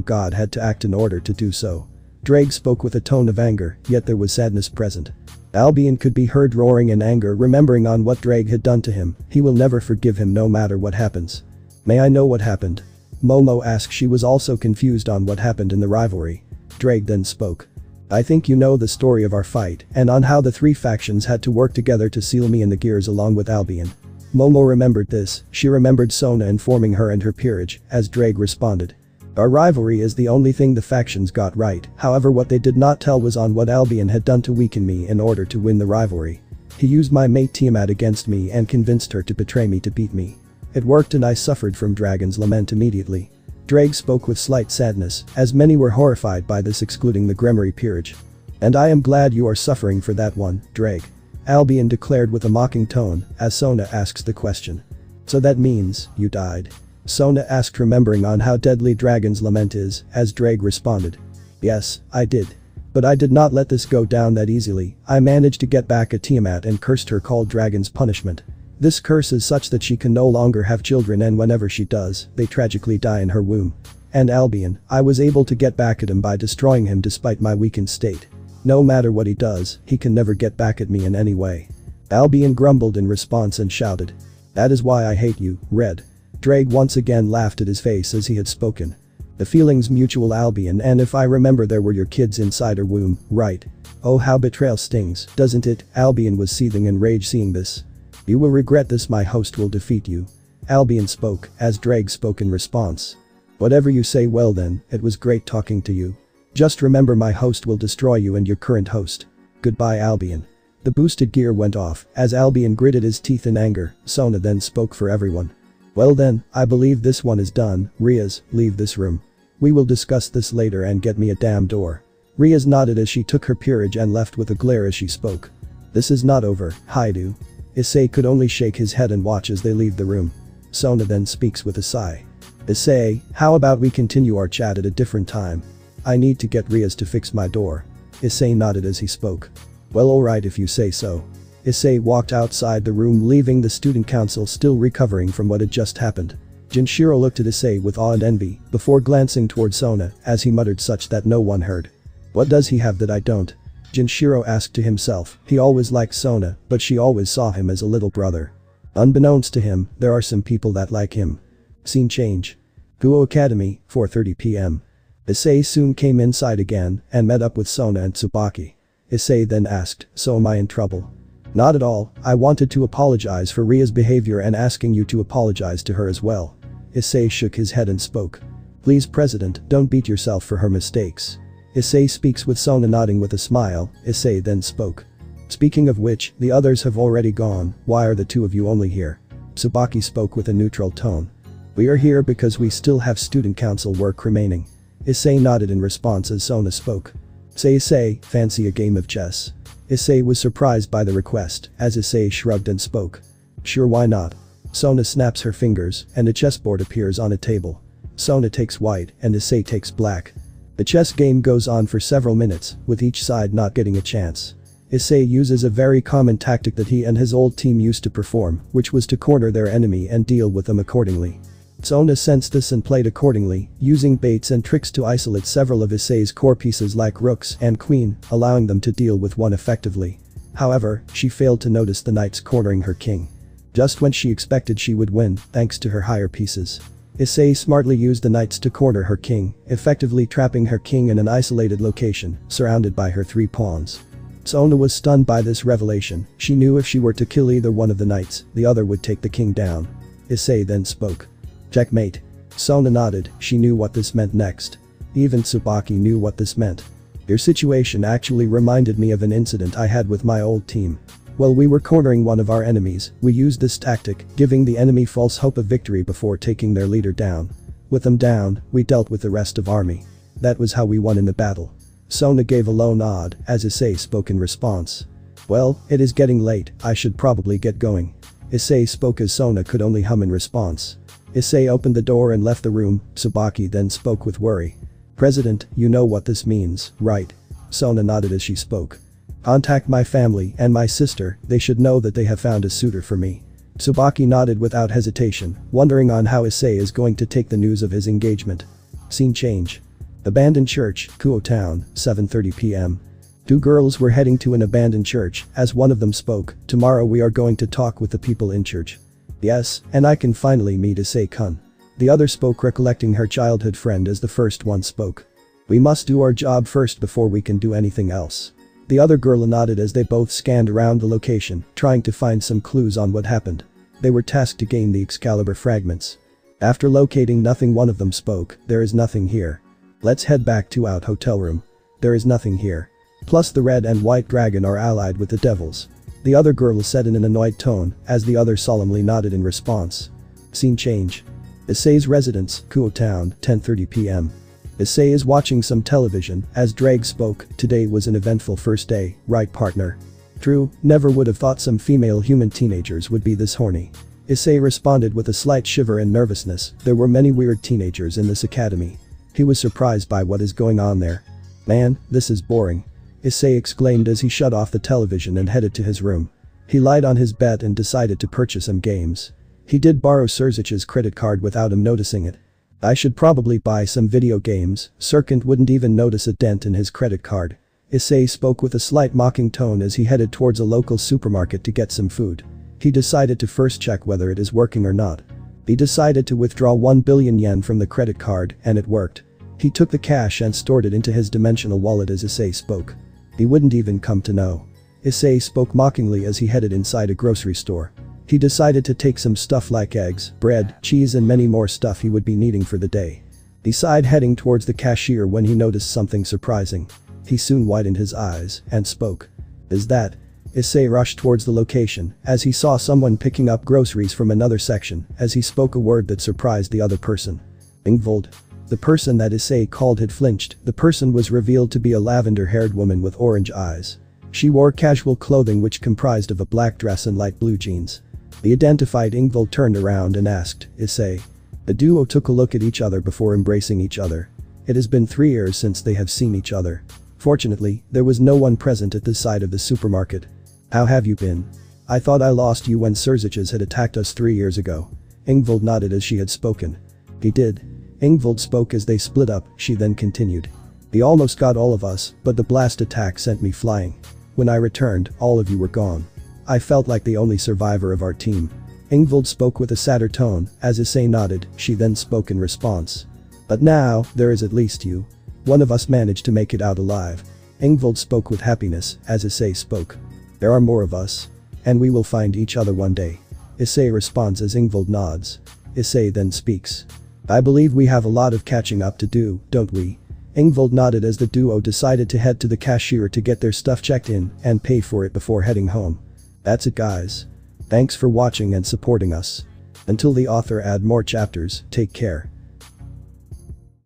god had to act in order to do so. Drake spoke with a tone of anger, yet there was sadness present. Albion could be heard roaring in anger, remembering on what Drake had done to him. He will never forgive him no matter what happens. May I know what happened? Momo asked. She was also confused on what happened in the rivalry. Drake then spoke. I think you know the story of our fight, and on how the 3 factions had to work together to seal me in the gears along with Albion. Momo remembered this. She remembered Sona informing her and her peerage, as Drake responded. Our rivalry is the only thing the factions got right, however what they did not tell was on what Albion had done to weaken me in order to win the rivalry. He used my mate Tiamat against me and convinced her to betray me to beat me. It worked and I suffered from Dragon's Lament immediately. Drake spoke with slight sadness, as many were horrified by this excluding the Gremory peerage. And I am glad you are suffering for that one, Drake. Albion declared with a mocking tone, as Sona asks the question. So that means, you died? Sona asked, remembering on how deadly Dragon's Lament is, as Drake responded. Yes, I did. But I did not let this go down that easily. I managed to get back at Tiamat and cursed her, called Dragon's punishment. This curse is such that she can no longer have children, and whenever she does, they tragically die in her womb. And Albion, I was able to get back at him by destroying him despite my weakened state. No matter what he does, he can never get back at me in any way. Albion grumbled in response and shouted. That is why I hate you, Red. Drake once again laughed at his face as he had spoken. The feeling's mutual, Albion, and if I remember there were your kids inside her womb, right? Oh, how betrayal stings, doesn't it? Albion was seething in rage seeing this. You will regret this, my host will defeat you. Albion spoke, as Drake spoke in response. Whatever you say, well then, it was great talking to you. Just remember, my host will destroy you and your current host. Goodbye, Albion. The boosted gear went off, as Albion gritted his teeth in anger. Sona then spoke for everyone. Well then, I believe this one is done. Riaz, leave this room. We will discuss this later and get me a damn door. Riaz nodded as she took her peerage and left with a glare as she spoke. This is not over, Hyoudou. Issei could only shake his head and watch as they leave the room. Sona then speaks with a sigh. Issei, how about we continue our chat at a different time? I need to get Riaz to fix my door. Issei nodded as he spoke. Well, alright if you say so. Issei walked outside the room, leaving the student council still recovering from what had just happened. Jinshiro looked at Issei with awe and envy, before glancing toward Sona, as he muttered such that no one heard. What does he have that I don't? Jinshiro asked to himself. He always liked Sona, but she always saw him as a little brother. Unbeknownst to him, there are some people that like him. Scene change. Guo Academy, 4:30 p.m. Issei soon came inside again and met up with Sona and Tsubaki. Issei then asked, so am I in trouble? Not at all, I wanted to apologize for Ria's behavior and asking you to apologize to her as well. Issei shook his head and spoke. Please, President, don't beat yourself for her mistakes. Issei speaks with Sona nodding with a smile. Issei then spoke. Speaking of which, the others have already gone, why are the two of you only here? Tsubaki spoke with a neutral tone. We are here because we still have student council work remaining. Issei nodded in response as Sona spoke. Say Issei, fancy a game of chess? Issei was surprised by the request, as Issei shrugged and spoke. Sure, why not? Sona snaps her fingers, and a chessboard appears on a table. Sona takes white, and Issei takes black. The chess game goes on for several minutes, with each side not getting a chance. Issei uses a very common tactic that he and his old team used to perform, which was to corner their enemy and deal with them accordingly. Sona sensed this and played accordingly, using baits and tricks to isolate several of Issei's core pieces like rooks and queen, allowing them to deal with one effectively. However, she failed to notice the knights cornering her king. Just when she expected she would win, thanks to her higher pieces. Issei smartly used the knights to corner her king, effectively trapping her king in an isolated location, surrounded by her 3 pawns. Sona was stunned by this revelation. She knew if she were to kill either one of the knights, the other would take the king down. Issei then spoke. Checkmate. Sona nodded, she knew what this meant next. Even Tsubaki knew what this meant. Your situation actually reminded me of an incident I had with my old team. While we were cornering one of our enemies, we used this tactic, giving the enemy false hope of victory before taking their leader down. With them down, we dealt with the rest of army. That was how we won in the battle. Sona gave a low nod, as Issei spoke in response. Well, it is getting late, I should probably get going. Issei spoke as Sona could only hum in response. Issei opened the door and left the room. Tsubaki then spoke with worry. President, you know what this means, right? Sona nodded as she spoke. Contact my family and my sister, they should know that they have found a suitor for me. Tsubaki nodded without hesitation, wondering on how Issei is going to take the news of his engagement. Scene change. Abandoned church, Kuo Town, 7:30 p.m. 2 girls were heading to an abandoned church, as one of them spoke, tomorrow we are going to talk with the people in church. Yes, and I can finally meet Issei-kun. The other spoke, recollecting her childhood friend as the first one spoke. We must do our job first before we can do anything else. The other girl nodded as they both scanned around the location, trying to find some clues on what happened. They were tasked to gain the Excalibur fragments. After locating nothing, one of them spoke, there is nothing here. Let's head back to our hotel room. There is nothing here. Plus the red and white dragon are allied with the devils. The other girl said in an annoyed tone, as the other solemnly nodded in response. Scene change. Issei's residence, Kuo Town, 10:30 p.m. Issei is watching some television, as Drake spoke. Today was an eventful first day, right partner? True, never would have thought some female human teenagers would be this horny. Issei responded with a slight shiver and nervousness. There were many weird teenagers in this academy. He was surprised by what is going on there. Man, this is boring. Issei exclaimed as he shut off the television and headed to his room. He lied on his bed and decided to purchase some games. He did borrow Surzich's credit card without him noticing it. I should probably buy some video games. Serkant wouldn't even notice a dent in his credit card. Issei spoke with a slight mocking tone as he headed towards a local supermarket to get some food. He decided to first check whether it is working or not. He decided to withdraw 1 billion yen from the credit card, and it worked. He took the cash and stored it into his dimensional wallet as Issei spoke. He wouldn't even come to know. Issei spoke mockingly as he headed inside a grocery store. He decided to take some stuff like eggs, bread, cheese and many more stuff he would be needing for the day. He sighed heading towards the cashier when he noticed something surprising. He soon widened his eyes and spoke. Is that? Issei rushed towards the location as he saw someone picking up groceries from another section as he spoke a word that surprised the other person. Ingvold. The person that Issei called had flinched. The person was revealed to be a lavender-haired woman with orange eyes. She wore casual clothing which comprised of a black dress and light blue jeans. The identified Ingvold turned around and asked, Issei. The duo took a look at each other before embracing each other. It has been 3 years since they have seen each other. Fortunately, there was no one present at this side of the supermarket. How have you been? I thought I lost you when Surzich's had attacked us 3 years ago. Ingvold nodded as she had spoken. He did. Ingvold spoke as they split up. She then continued. He almost got all of us, but the blast attack sent me flying. When I returned, all of you were gone. I felt like the only survivor of our team. Ingvold spoke with a sadder tone, as Issei nodded. She then spoke in response. But now, there is at least you. One of us managed to make it out alive. Ingvold spoke with happiness, as Issei spoke. There are more of us. And we will find each other one day. Issei responds as Ingvold nods. Issei then speaks. I believe we have a lot of catching up to do, don't we? Ingvold nodded as the duo decided to head to the cashier to get their stuff checked in and pay for it before heading home. That's it guys. Thanks for watching and supporting us. Until the author add more chapters, take care.